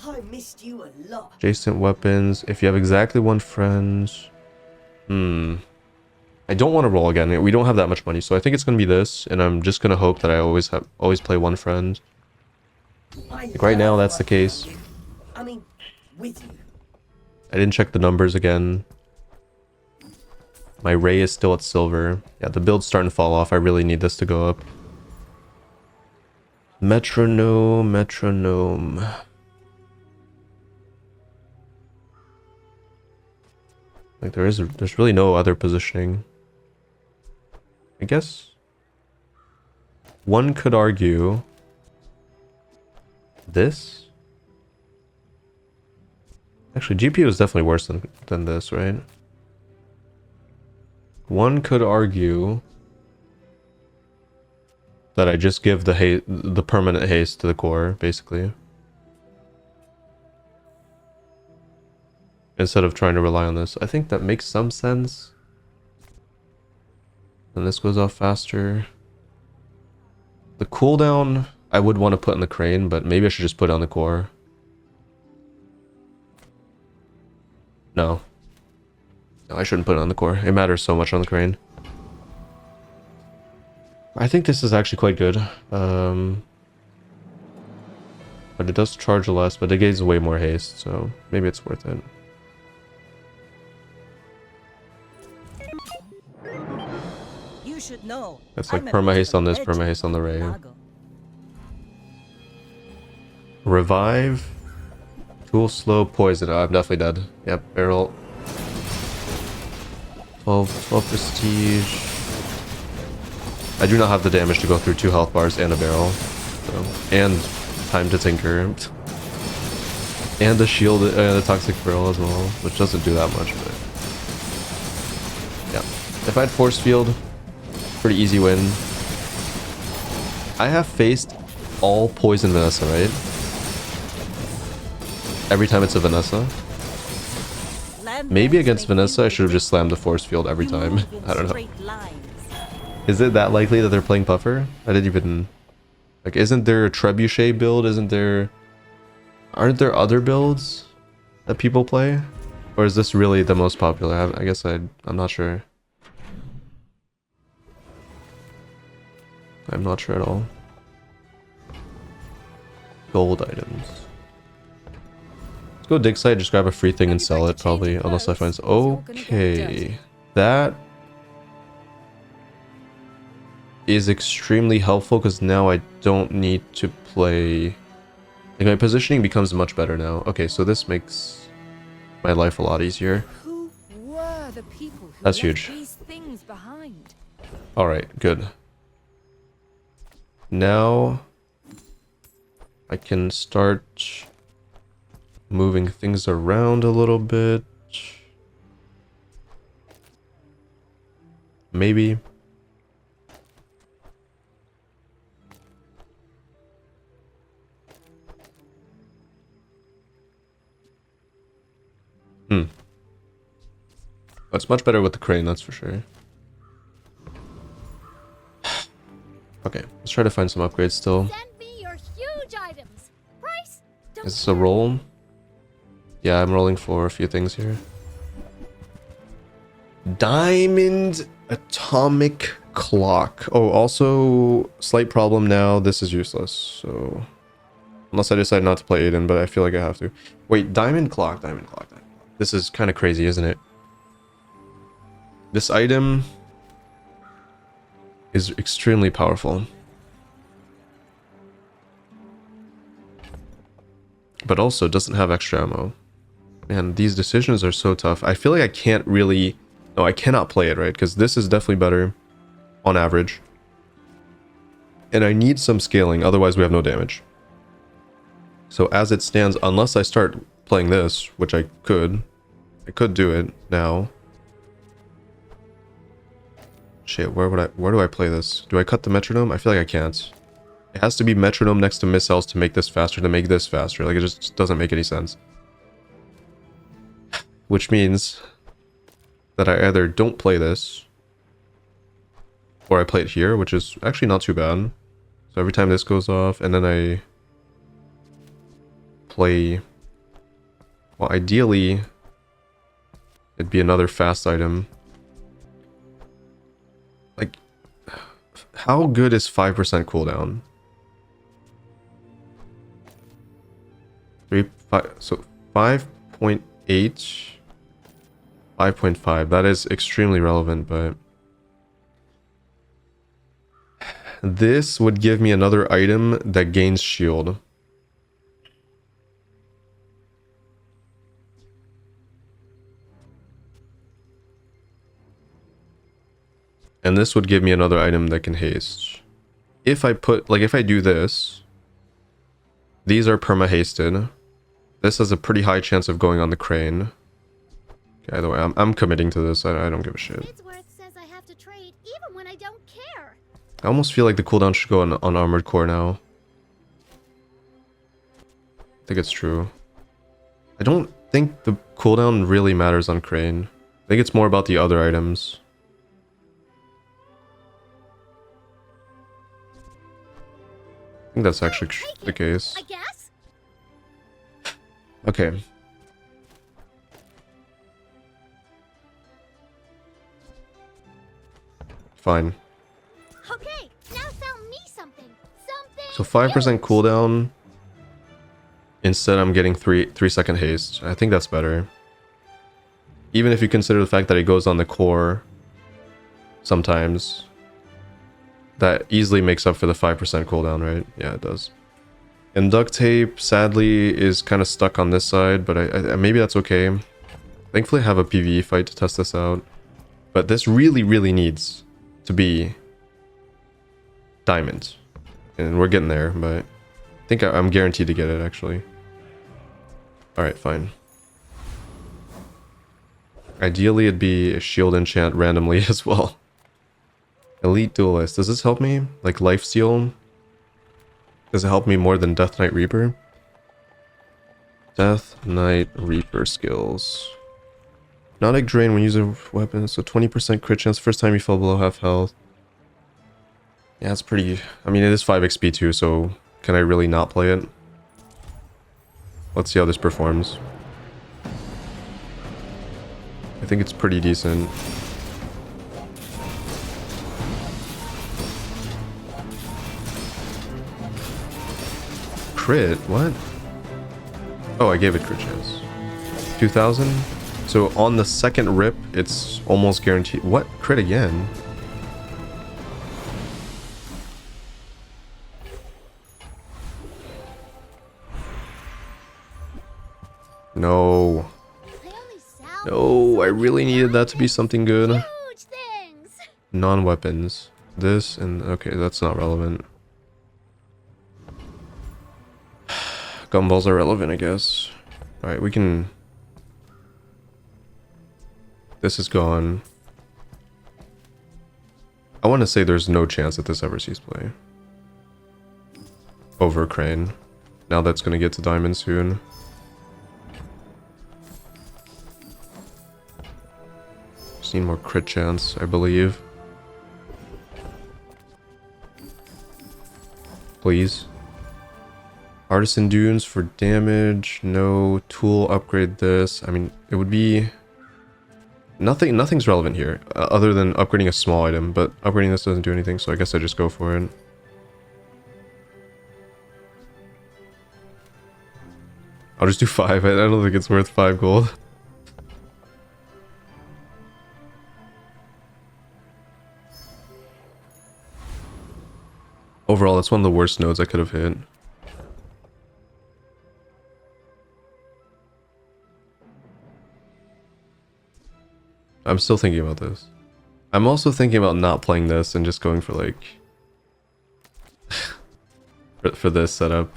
I missed you a lot. Adjacent weapons. If you have exactly one friend. I don't want to roll again. We don't have that much money, so I think it's gonna be this, and I'm just gonna hope that I always play one friend. Like right now, that's the case. I mean, with you. I didn't check the numbers again. My ray is still at silver. Yeah, the build's starting to fall off. I really need this to go up. Metronome, metronome. Like there's really no other positioning. I guess one could argue this. Actually, GPU is definitely worse than this, right? One could argue that I just give the permanent haste to the core, basically. Instead of trying to rely on this. I think that makes some sense. And this goes off faster. The cooldown I would want to put in the crane, but maybe I should just put it on the core. No. No, I shouldn't put it on the core. It matters so much on the crane. I think this is actually quite good. But it does charge less, but it gains way more haste, so maybe it's worth it. You should know. It's like perma haste on this, perma haste on the ray. Revive. Tool slow, poison. Oh, I'm definitely dead. Yep, barrel. 12 prestige. I do not have the damage to go through 2 health bars and a barrel. So, and time to tinker. And the shield, the toxic barrel as well, which doesn't do that much, but yeah. If I had force field, pretty easy win. I have faced all poison Vanessa, right? Every time it's a Vanessa. Maybe against Vanessa, I should have just slammed the force field every time. I don't know. Is it that likely that they're playing Puffer? I didn't even... Like, isn't there a Trebuchet build? Isn't there... Aren't there other builds that people play? Or is this really the most popular? I guess I'm not sure. I'm not sure at all. Gold items. Let's go dig site, just grab a free thing and sell it, probably. Unless I find... Okay. That is extremely helpful because now I don't need to play... Like, my positioning becomes much better now. Okay, so this makes my life a lot easier. Who were the people who That's left huge. these things behind? Alright, good. Now I can start moving things around a little bit. Maybe. Oh, it's much better with the crane, that's for sure. Okay, let's try to find some upgrades still. Send me your huge items. Price? Is this a roll? Yeah, I'm rolling for a few things here. Diamond atomic clock. Oh, also slight problem now. This is useless. So unless I decide not to play Aiden, but I feel like I have to. Wait, diamond clock, diamond clock. This is kind of crazy, isn't it? This item is extremely powerful. But also doesn't have extra ammo. Man, these decisions are so tough. I feel like I can't really... No, I cannot play it, right? Because this is definitely better on average. And I need some scaling, otherwise we have no damage. So as it stands, unless I start playing this, which I could do it now. Shit, where do I play this? Do I cut the metronome? I feel like I can't. It has to be metronome next to missile to make this faster, to make this faster. Like, it just doesn't make any sense. Which means that I either don't play this, or I play it here, which is actually not too bad. So every time this goes off, and then I play... Well, ideally, it'd be another fast item. Like, how good is 5% cooldown? 5.8... 5.5. That is extremely relevant, but... This would give me another item that gains shield. And this would give me another item that can haste. If I put, like, if I do this, these are perma-hasted. This has a pretty high chance of going on the crane. Okay, either way, I'm committing to this. I don't give a shit. Says I have to trade even when I don't care. I almost feel like the cooldown should go on Armored Core now. I think it's true. I don't think the cooldown really matters on crane. I think it's more about the other items. I think that's actually the case. I guess. Okay. Fine. Okay, now sell me something. So 5% cooldown. Instead, I'm getting 3-second haste. I think that's better. Even if you consider the fact that it goes on the core sometimes. That easily makes up for the 5% cooldown, right? Yeah, it does. And duct tape, sadly, is kind of stuck on this side, but I maybe that's okay. Thankfully, I have a PvE fight to test this out. But this really, really needs to be diamond. And we're getting there, but I think I'm guaranteed to get it, actually. Alright, fine. Ideally, it'd be a shield enchant randomly as well. Elite Duelist. Does this help me? Like Lifesteal? Does it help me more than Death Knight Reaper? Death Knight Reaper skills. Hypnotic Drain when using a weapon, so 20% crit chance first time you fall below half health. Yeah, it's pretty... I mean, it is 5 XP too, so can I really not play it? Let's see how this performs. I think it's pretty decent. Crit? What? Oh, I gave it crit chance. 2000? So on the second rip, it's almost guaranteed. What? Crit again? No. No, I really needed that to be something good. Non-weapons. This and... Okay, that's not relevant. Gumballs are relevant, I guess. Alright, we can... This is gone. I want to say there's no chance that this ever sees play. Over Crane. Now that's going to get to Diamond soon. Just need more crit chance, I believe. Please. Artisan Dunes for damage. No. Tool, upgrade this. I mean, it would be... Nothing's relevant here, other than upgrading a small item, but upgrading this doesn't do anything, so I guess I just go for it. I'll just do 5. I don't think it's worth 5 gold. Overall, that's one of the worst nodes I could have hit. I'm still thinking about this. I'm also thinking about not playing this and just going for like for this setup.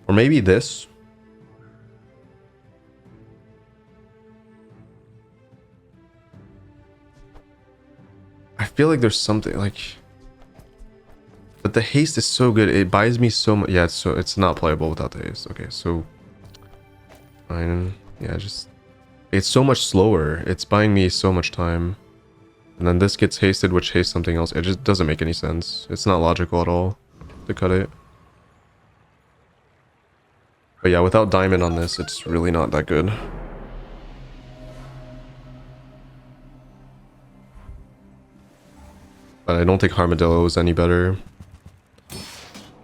Or maybe this. I feel like there's something like, but the haste is so good. It buys me so much. Yeah, it's not playable without the haste. Okay, so fine. Yeah, just it's so much slower. It's buying me so much time. And then this gets hasted, which hastes something else. It just doesn't make any sense. It's not logical at all to cut it. But yeah, without diamond on this, it's really not that good. But I don't think Armadillo is any better.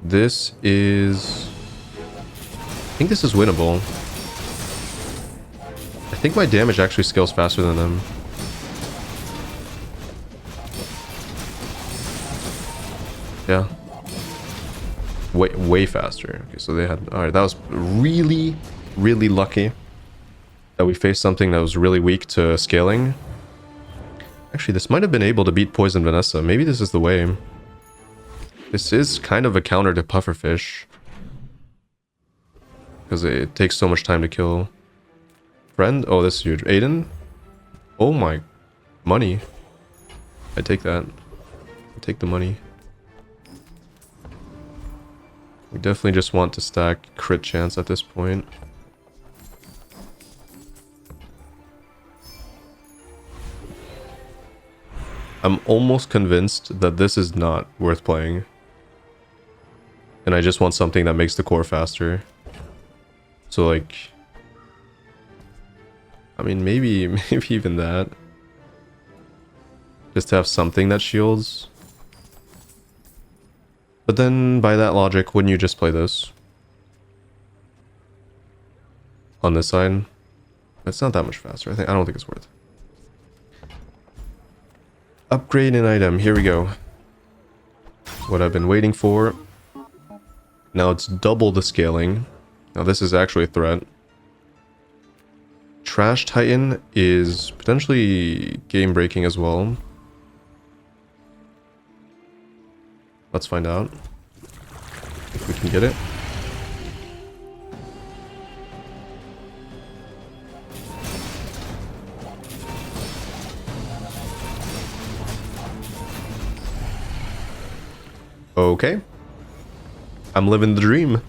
This is... I think this is winnable. I think my damage actually scales faster than them. Yeah. Way faster. Okay, so they had... Alright, that was really, really lucky that we faced something that was really weak to scaling. Actually, this might have been able to beat Poison Vanessa. Maybe this is the way. This is kind of a counter to Pufferfish. Because it takes so much time to kill. Friend? Oh, this is huge. Aiden? Oh my... Money. I take that. I take the money. We definitely just want to stack crit chance at this point. I'm almost convinced that this is not worth playing. And I just want something that makes the core faster. So like... I mean, maybe even that. Just to have something that shields. But then, by that logic, wouldn't you just play this? On this side? That's not that much faster. I don't think it's worth. Upgrade an item. Here we go. What I've been waiting for. Now it's double the scaling. Now this is actually a threat. Trash Titan is potentially game breaking as well. Let's find out if we can get it. Okay. I'm living the dream.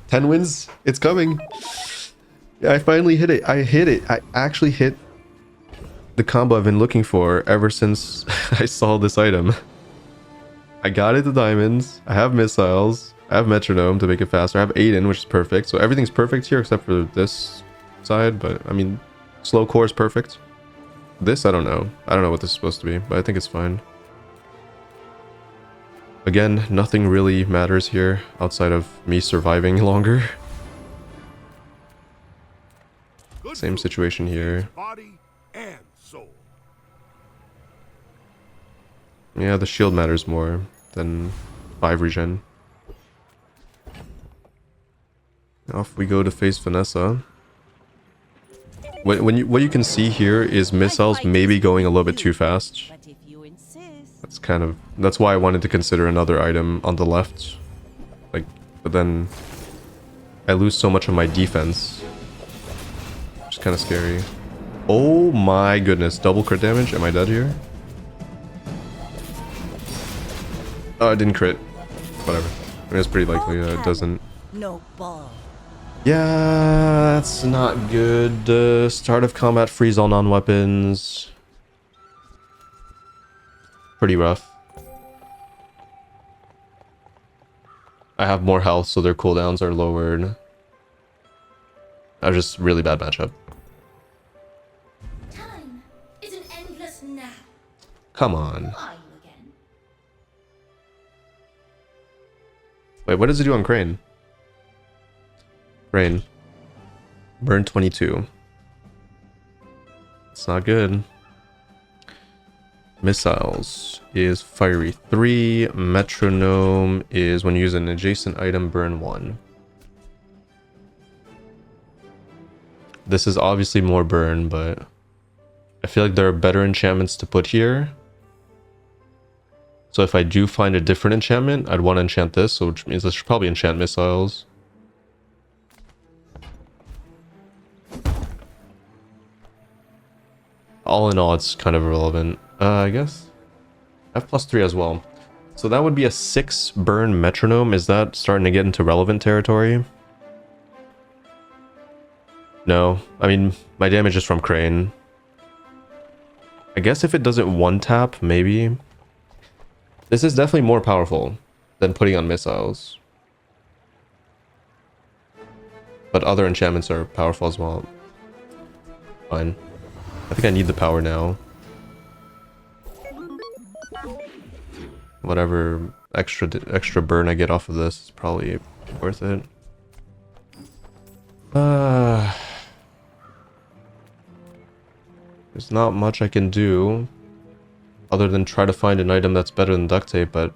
10 wins. It's coming. Yeah, I finally hit it. I hit it. I actually hit the combo I've been looking for ever since I saw this item. I got it to diamonds. I have missiles. I have metronome to make it faster. I have Aiden, which is perfect. So everything's perfect here except for this side. But I mean, slow core is perfect. This, I don't know. I don't know what this is supposed to be, but I think it's fine. Again, nothing really matters here outside of me surviving longer. Same situation here. Body and soul. Yeah, the shield matters more than 5 regen. Off we go to face Vanessa. What you can see here is missiles maybe going a little bit too fast. That's why I wanted to consider another item on the left. Like, but then I lose so much of my defense. Which is kind of scary. Oh my goodness, double crit damage. Am I dead here? Oh, I didn't crit. Whatever. I mean, it's pretty likely that it doesn't. No ball. Yeah, that's not good. Start of combat, freeze all non-weapons. Pretty rough. I have more health, so their cooldowns are lowered. That was just really bad matchup. Time is an endless nap. Come on. Who are you again? Wait, what does it do on Crane? Crane. Burn 22. It's not good. Missiles is fiery 3. Metronome is when you use an adjacent item, burn 1. This is obviously more burn, but I feel like there are better enchantments to put here. So if I do find a different enchantment, I'd want to enchant this, so which means I should probably enchant missiles. All in all, it's kind of irrelevant. I guess F+3 as well. So that would be a 6 burn metronome. Is that starting to get into relevant territory? No. I mean, my damage is from Crane. I guess if it doesn't one-tap, maybe. This is definitely more powerful than putting on missiles. But other enchantments are powerful as well. Fine. I think I need the power now. Whatever extra burn I get off of this is probably worth it. There's not much I can do other than try to find an item that's better than duct tape, but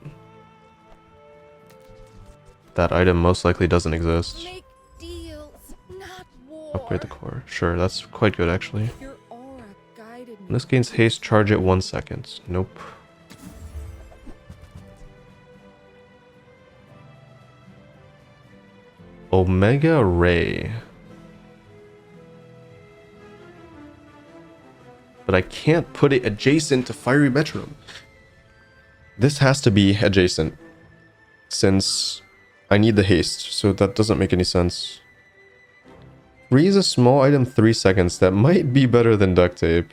that item most likely doesn't exist. Make deals, not war. Upgrade the core. Sure, that's quite good actually. Your aura guided me. When this gains haste, charge it 1 second. Nope. Omega Ray. But I can't put it adjacent to Fiery Metronome. This has to be adjacent, since I need the haste, so that doesn't make any sense. Freeze a small item 3 seconds. That might be better than duct tape.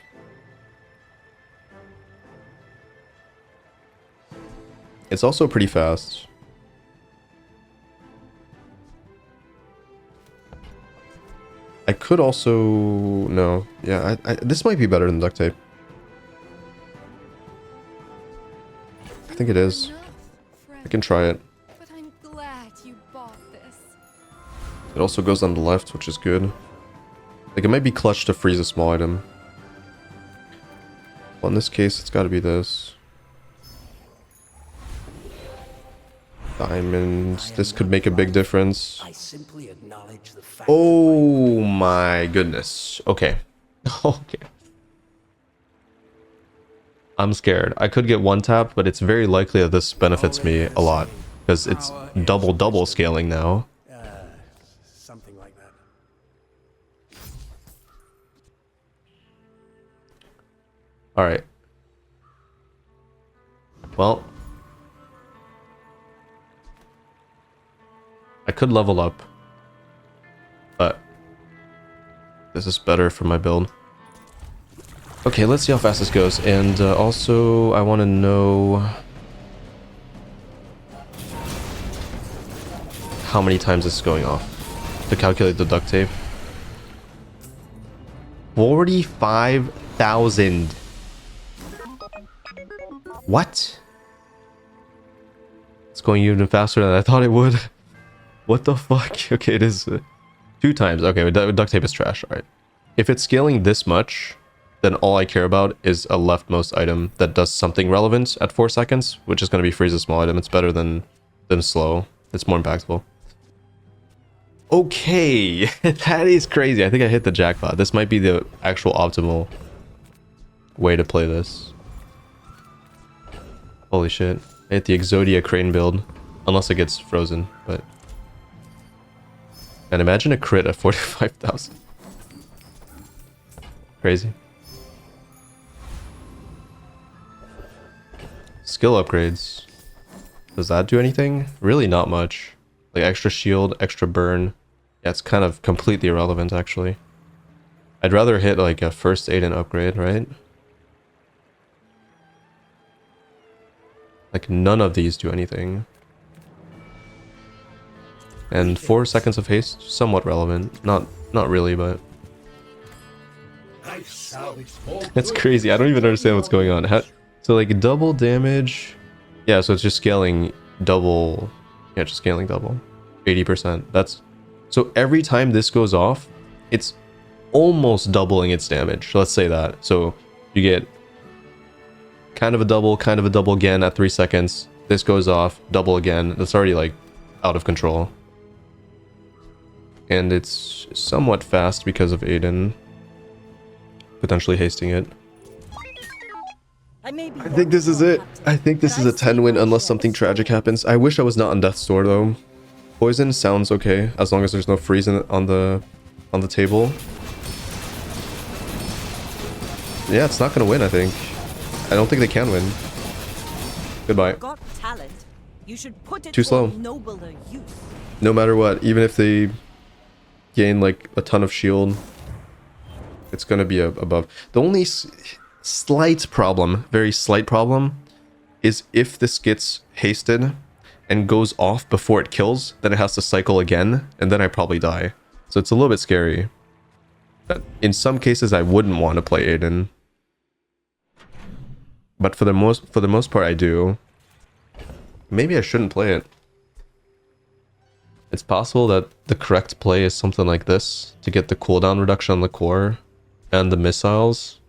It's also pretty fast. I could also... no. Yeah, this might be better than duct tape. I think it is. I can try it. But I'm glad you bought this. It also goes on the left, which is good. Like, it might be clutch to freeze a small item. Well, in this case, it's got to be this. Diamonds. This could make a big difference. I simply acknowledge the fact Oh my goodness. Okay. Okay. I'm scared. I could get one tap, but it's very likely that this benefits me a lot. Because it's double scaling now. something like that. Alright. Well. I could level up, but this is better for my build. Okay, let's see how fast this goes. And also, I want to know how many times this is going off to calculate the duct tape. 45,000. What? It's going even faster than I thought it would. What the fuck? Okay, it is 2 times. Okay, duct tape is trash. Alright. If it's scaling this much, then all I care about is a leftmost item that does something relevant at 4 seconds, which is going to be freeze a small item. It's better than slow. It's more impactful. Okay, that is crazy. I think I hit the jackpot. This might be the actual optimal way to play this. Holy shit. I hit the Exodia Crane build. Unless it gets frozen, but... And imagine a crit at 45,000. Crazy. Skill upgrades. Does that do anything? Really not much. Like extra shield, extra burn. Yeah, it's kind of completely irrelevant actually. I'd rather hit like a first aid and upgrade, right? Like none of these do anything. And 4 seconds of haste, somewhat relevant. Not really, but... That's crazy. I don't even understand what's going on. So like double damage... Yeah, so it's just scaling double... Yeah, just scaling double. 80%. That's... So every time this goes off, it's almost doubling its damage. Let's say that. So you get kind of a double again at 3 seconds. This goes off, double again. That's already like out of control. And it's somewhat fast because of Aiden potentially hasting it. I may be I think this is it. I think this is a 10 win unless something tragic happens. I wish I was not on death's door though. Poison sounds okay as long as there's no freeze on the table. Yeah, it's not gonna win, I think. I don't think they can win. Goodbye. Got talent. You should put it Too slow. for nobler use. No matter what, even if they gain like a ton of shield, it's gonna be above. The only slight problem, very slight problem, is if this gets hasted and goes off before it kills, then it has to cycle again, and then I probably die. So it's a little bit scary. But in some cases, I wouldn't want to play Aiden. But for the most part, I do. Maybe I shouldn't play it. It's possible that the correct play is something like this to get the cooldown reduction on the core and the missiles.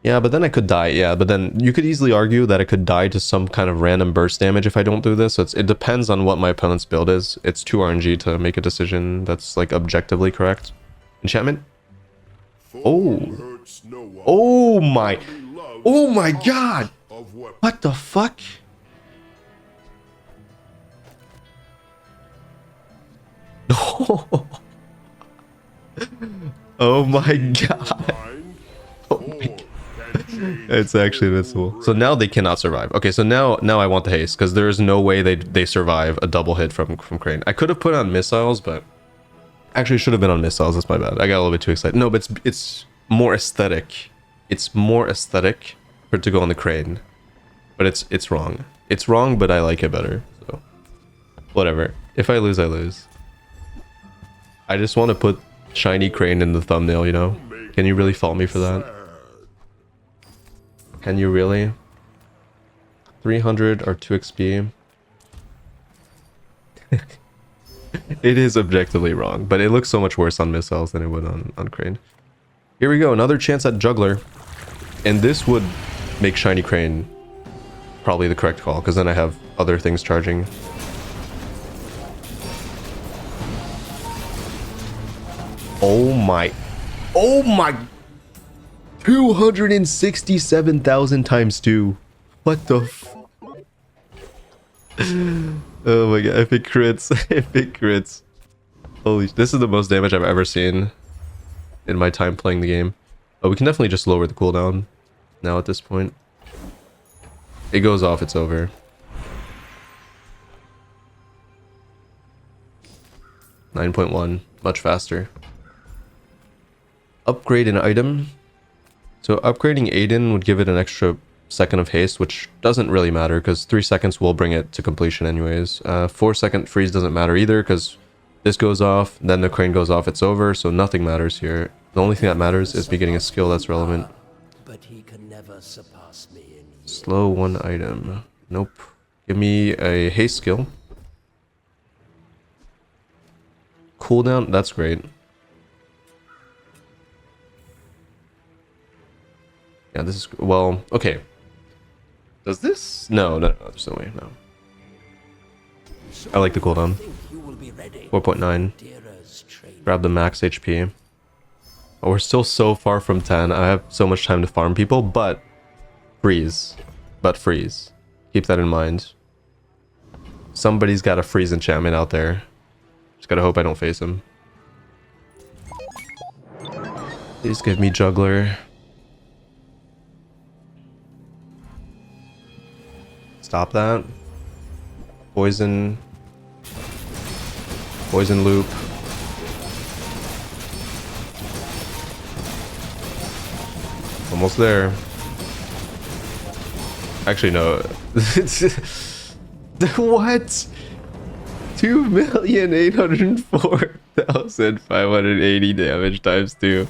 Yeah, but then I could die. Yeah, but then you could easily argue that I could die to some kind of random burst damage if I don't do this. So it depends on what my opponent's build is. It's too RNG to make a decision that's like objectively correct. Enchantment? Oh. Oh my. Oh my god. What the fuck? Oh my god. Oh my god. It's actually invincible. So now they cannot survive. Okay, so now I want the haste because there is no way they survive a double hit from Crane. I could have put on missiles, but actually should have been on missiles. That's my bad. I got a little bit too excited. No, but it's more aesthetic. It's more aesthetic for it to go on the Crane, but it's wrong. It's wrong, but I like it better. So whatever. If I lose, I lose. I just want to put shiny Crane in the thumbnail. You know? Can you really fault me for that? Can you really? 300 or 2 XP? It is objectively wrong, but it looks so much worse on missiles than it would on Crane. Here we go, another chance at Juggler. And this would make Shiny Crane probably the correct call, because then I have other things charging. Oh my... Oh my... 267,000 times 2. What the f... Oh my god, epic crits. Epic crits. Holy... This is the most damage I've ever seen in my time playing the game. Oh, we can definitely just lower the cooldown now at this point. It goes off, it's over. .1, much faster. Upgrade an item. So upgrading Aiden would give it an extra second of haste, which doesn't really matter because 3 seconds will bring it to completion anyways. 4-second freeze doesn't matter either because this goes off, then the Crane goes off, it's over, so nothing matters here. The only thing that matters is me getting a skill that's relevant. But he can never surpass me in Slow one item. Nope. Give me a haste skill. Cooldown, that's great. Yeah, this is... Well, okay. Does this... No, there's no way, no. I like the cooldown. 4.9. Grab the max HP. Oh, we're still so far from 10. I have so much time to farm people, but... Freeze. But freeze. Keep that in mind. Somebody's got a freeze enchantment out there. Just gotta hope I don't face him. Please give me Juggler. Stop that. Poison. Poison loop. Almost there. Actually, no. What? 2,804,580 damage times 2.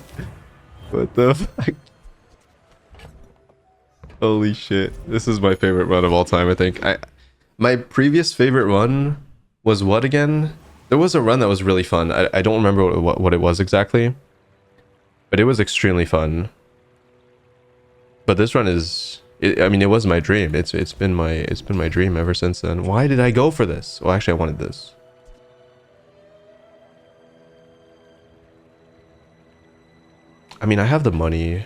What the fuck? Holy shit. This is my favorite run of all time, I think. My previous favorite run was what again? There was a run that was really fun. I don't remember what it was exactly. But it was extremely fun. But this run is I mean, it was my dream. It's been my dream ever since then. Why did I go for this? Well, actually, I wanted this. I mean, I have the money. You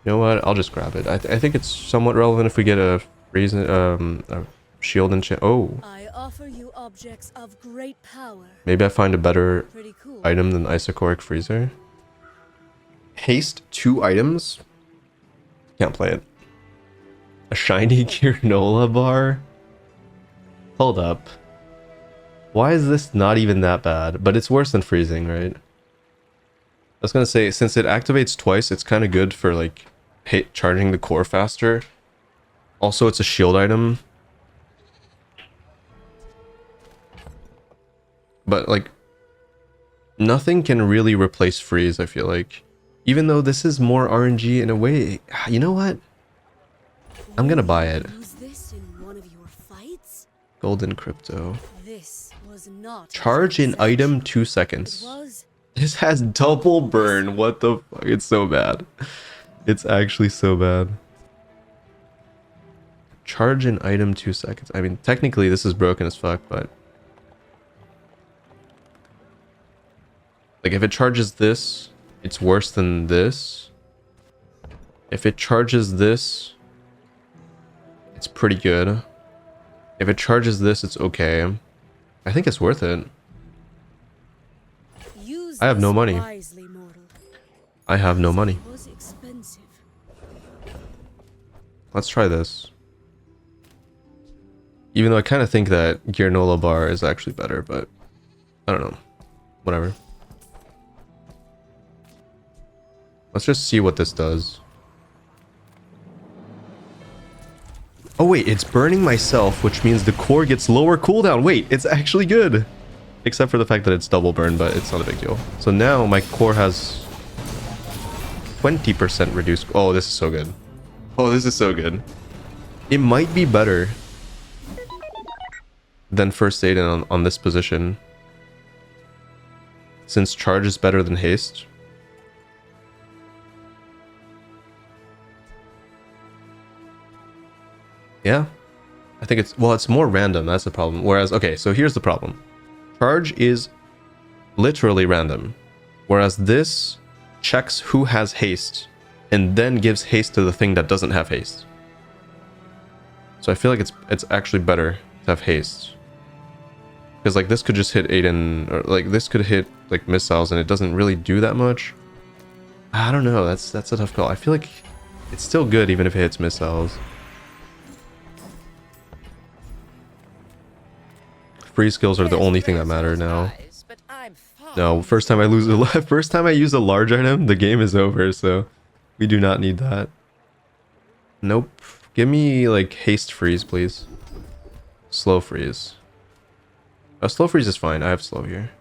know what? I'll just grab it. I think it's somewhat relevant if we get a reason, a shield enchant. Oh, I offer you objects of great power. maybe I find a better Pretty cool. item than Isochoric Freezer. Haste 2 items? Can't play it. A shiny granola bar? Hold up. Why is this not even that bad? But it's worse than freezing, right? I was gonna say, since it activates twice, it's kind of good for like charging the core faster. Also, it's a shield item. But like, nothing can really replace freeze, I feel like. Even though this is more RNG in a way. You know what? I'm gonna buy it. Use this in one of your fights? Golden crypto. This was not Charge in item 2 It seconds. was This has double burn. What the fuck? It's so bad. It's actually so bad. Charge in item 2 seconds. I mean, technically this is broken as fuck, but like if it charges this, it's worse than this. If it charges this, it's pretty good. If it charges this, it's okay. I think it's worth it. Use I have no this money. wisely, mortal. I have no money. It was expensive. Let's try this. Even though I kind of think that granola bar is actually better, but I don't know. Whatever. Let's just see what this does. Oh wait, it's burning myself, which means the core gets lower cooldown. Wait, it's actually good. Except for the fact that it's double burn, but it's not a big deal. So now my core has 20% reduced. Oh, this is so good. Oh, this is so good. It might be better than first aid on this position, since charge is better than haste. Yeah, I think it's more random. That's the problem. Whereas, okay, so here's the problem. Charge is literally random, whereas this checks who has haste and then gives haste to the thing that doesn't have haste. So I feel like it's actually better to have haste, because like this could just hit Aiden, or like this could hit like missiles and it doesn't really do that much. I don't know. That's a tough call. I feel like it's still good even if it hits missiles. Free skills are the only thing that matter now. No, first time I use a large item, the game is over, so we do not need that. Nope. Give me like haste freeze, please. Slow freeze. Slow freeze is fine. I have slow here.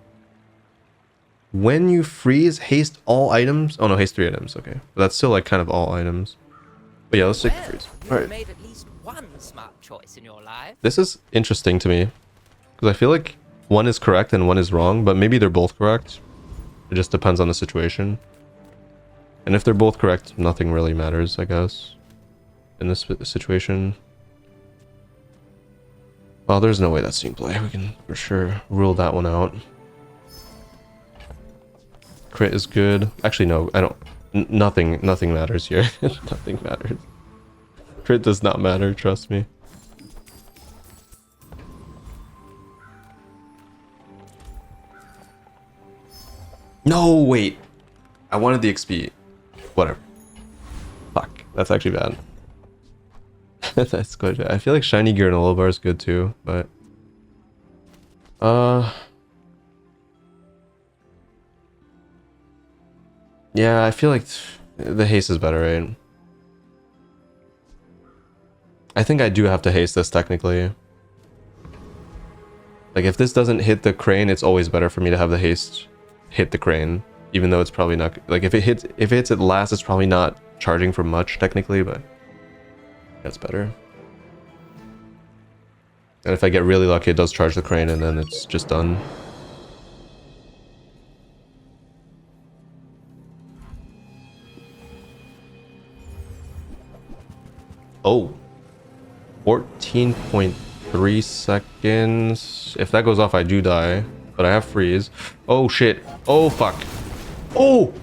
When you freeze, haste all items. Oh no, haste 3 items. Okay, but that's still like kind of all items. But yeah, let's take the freeze. All right. Made at least one smart choice in your life. This is interesting to me, because I feel like one is correct and one is wrong, but maybe they're both correct. It just depends on the situation. And if they're both correct, nothing really matters, I guess, in this situation. Well, there's no way that's team play. We can for sure rule that one out. Crit is good. Actually, no, I don't. Nothing matters here. Nothing matters. Crit does not matter, trust me. No, wait. I wanted the XP. Whatever. Fuck. That's actually bad. That's quite bad. I feel like shiny granola bar is good too, but yeah, I feel like the haste is better, right? I think I do have to haste this technically. Like if this doesn't hit the crane, it's always better for me to have the haste hit the crane, even though it's probably not like if it hits it last, it's probably not charging for much technically, but that's better. And if I get really lucky, it does charge the crane and then it's just done. Oh. 14.3 seconds. If that goes off, I do die. But I have freeze. Oh, shit. Oh, fuck. Oh!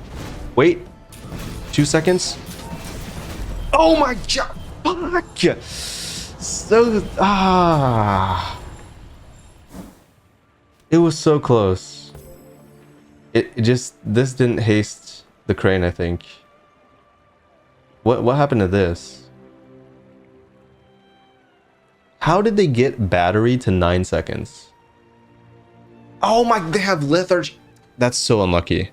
Wait. 2 seconds. Oh my god. Fuck. So... It was so close. It just... This didn't haste the crane, I think. What happened to this? How did they get battery to 9 seconds? Oh my... They have lethargy. That's so unlucky.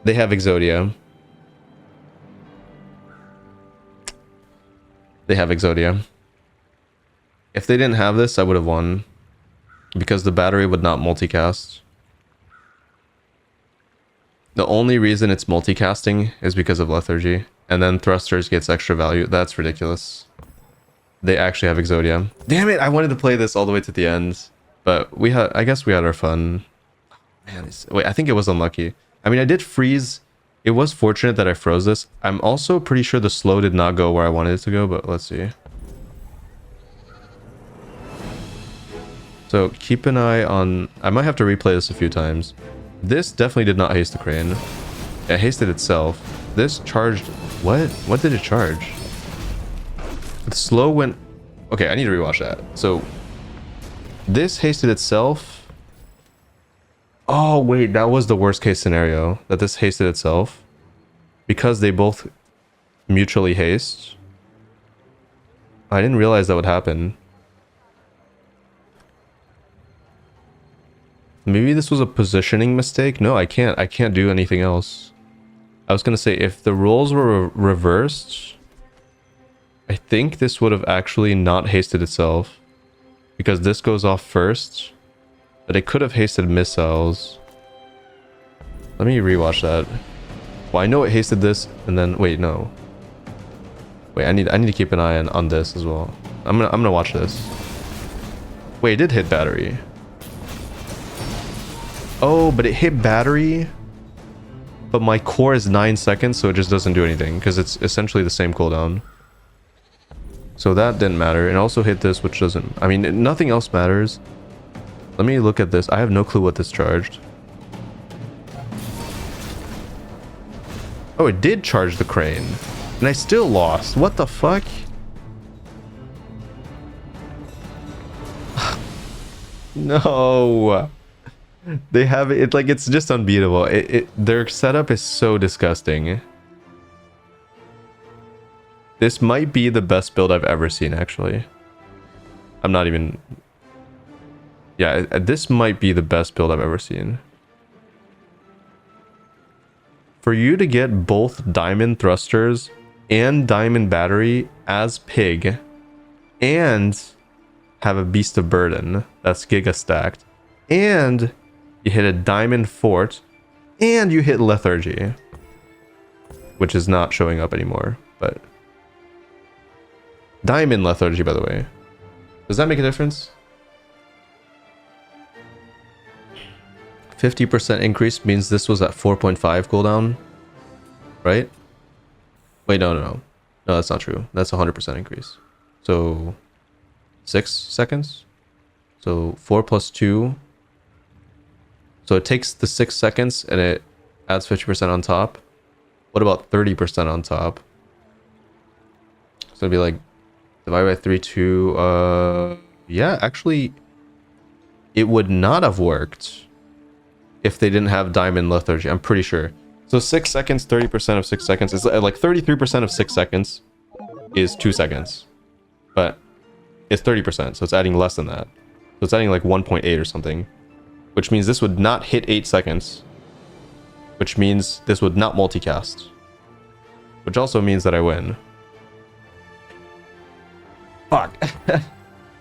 They have Exodia. They have Exodia. If they didn't have this, I would have won. Because the battery would not multicast. The only reason it's multicasting is because of lethargy. And then thrusters gets extra value. That's ridiculous. They actually have Exodia. Damn it, I wanted to play this all the way to the end. But we had, I guess we had our fun. Man, wait, I think it was unlucky. I mean, I did freeze. It was fortunate that I froze this. I'm also pretty sure the slow did not go where I wanted it to go, but let's see. So keep an eye on... I might have to replay this a few times. This definitely did not haste the crane. It hasted itself. This charged... What? What did it charge? The slow went... Okay, I need to rewatch that. So this hasted itself. Oh, wait, that was the worst case scenario. That this hasted itself. Because they both mutually haste. I didn't realize that would happen. Maybe this was a positioning mistake. No, I can't do anything else. I was gonna say, if the roles were reversed, I think this would have actually not hasted itself. Because this goes off first. But it could have hasted missiles. Let me rewatch that. Well, I know it hasted this, and then... Wait, no. Wait, I need to keep an eye on this as well. I'm gonna watch this. Wait, it did hit battery. Oh, but it hit battery, but my core is 9 seconds, so it just doesn't do anything because it's essentially the same cooldown. So that didn't matter. It also hit this, which doesn't... I mean, nothing else matters. Let me look at this. I have no clue what this charged. Oh, it did charge the crane. And I still lost. What the fuck? No. They have it like it's just unbeatable. Their setup is so disgusting. This might be the best build I've ever seen, actually. I'm not even... Yeah, this might be the best build I've ever seen. For you to get both diamond thrusters and diamond battery as pig and have a beast of burden that's giga stacked and you hit a diamond fort and you hit lethargy, which is not showing up anymore, but diamond lethargy, by the way. Does that make a difference? 50% increase means this was at 4.5 cooldown, right? Wait, no, that's not true. That's 100% increase. So 6 seconds. So 4 plus 2. So it takes the 6 seconds and it adds 50% on top. What about 30% on top? So it'd be like divide by 3, 2. Yeah, actually, it would not have worked if they didn't have diamond lethargy. I'm pretty sure. So 6 seconds, 30% of 6 seconds is like 33% of 6 seconds is 2 seconds, but it's 30%, so it's adding less than that. So it's adding like 1.8 or something, which means this would not hit 8 seconds, which means this would not multicast, which also means that I win. Fuck.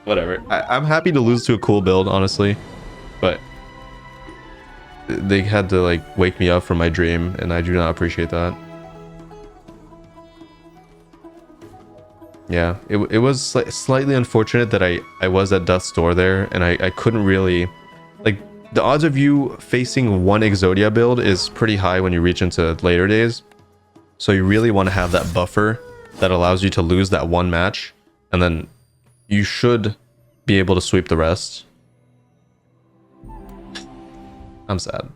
Whatever. I'm happy to lose to a cool build, honestly, but they had to like wake me up from my dream, and I do not appreciate that. Yeah, it was slightly unfortunate that I was at death's door there, and I couldn't really... Like, the odds of you facing one Exodia build is pretty high when you reach into later days. So you really want to have that buffer that allows you to lose that one match, and then you should be able to sweep the rest. I'm sad.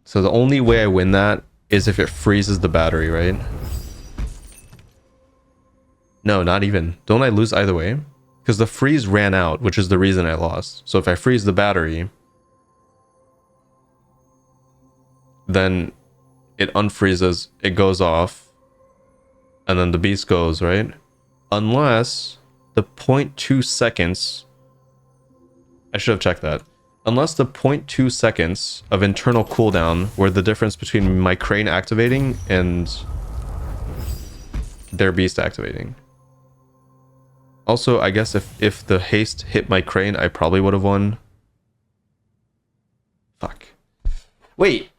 So the only way I win that is if it freezes the battery, right? No, not even. Don't I lose either way? Because the freeze ran out, which is the reason I lost. So if I freeze the battery, then it unfreezes, it goes off, and then the beast goes, right? Unless the 0.2 seconds... I should have checked that. Unless the 0.2 seconds of internal cooldown were the difference between my crane activating and their beast activating. Also, I guess if the haste hit my crane, I probably would have won. Fuck. Wait.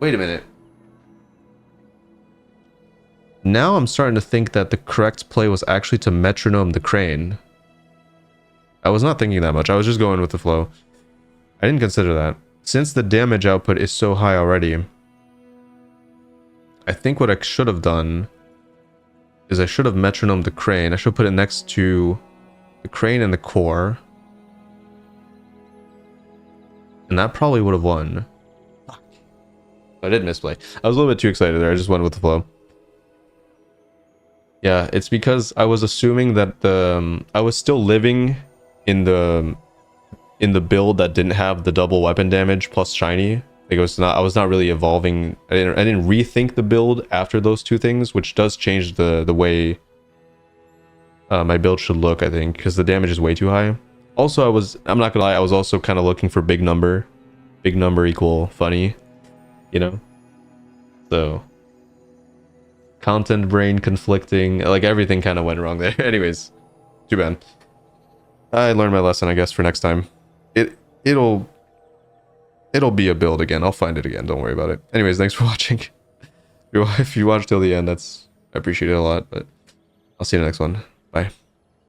Wait a minute. Now I'm starting to think that the correct play was actually to metronome the crane. I was not thinking that much. I was just going with the flow. I didn't consider that. Since the damage output is so high already, I think what I should have done is I should have metronomed the crane. I should put it next to the crane and the core. And that probably would have won. Fuck. I did misplay. I was a little bit too excited there. I just went with the flow. Yeah, it's because I was assuming that I was still living in the build that didn't have the double weapon damage plus shiny. Like I was not really evolving. I didn't rethink the build after those two things, which does change the way my build should look, I think, because the damage is way too high. Also, I'm not gonna lie, I was also kind of looking for big number equal funny, you know. So content brain conflicting, like everything kind of went wrong there. Anyways, too bad. I learned my lesson, I guess, for next time. It'll be a build again. I'll find it again. Don't worry about it. Anyways, thanks for watching. If you watched till the end, I appreciate it a lot. But I'll see you in the next one. Bye.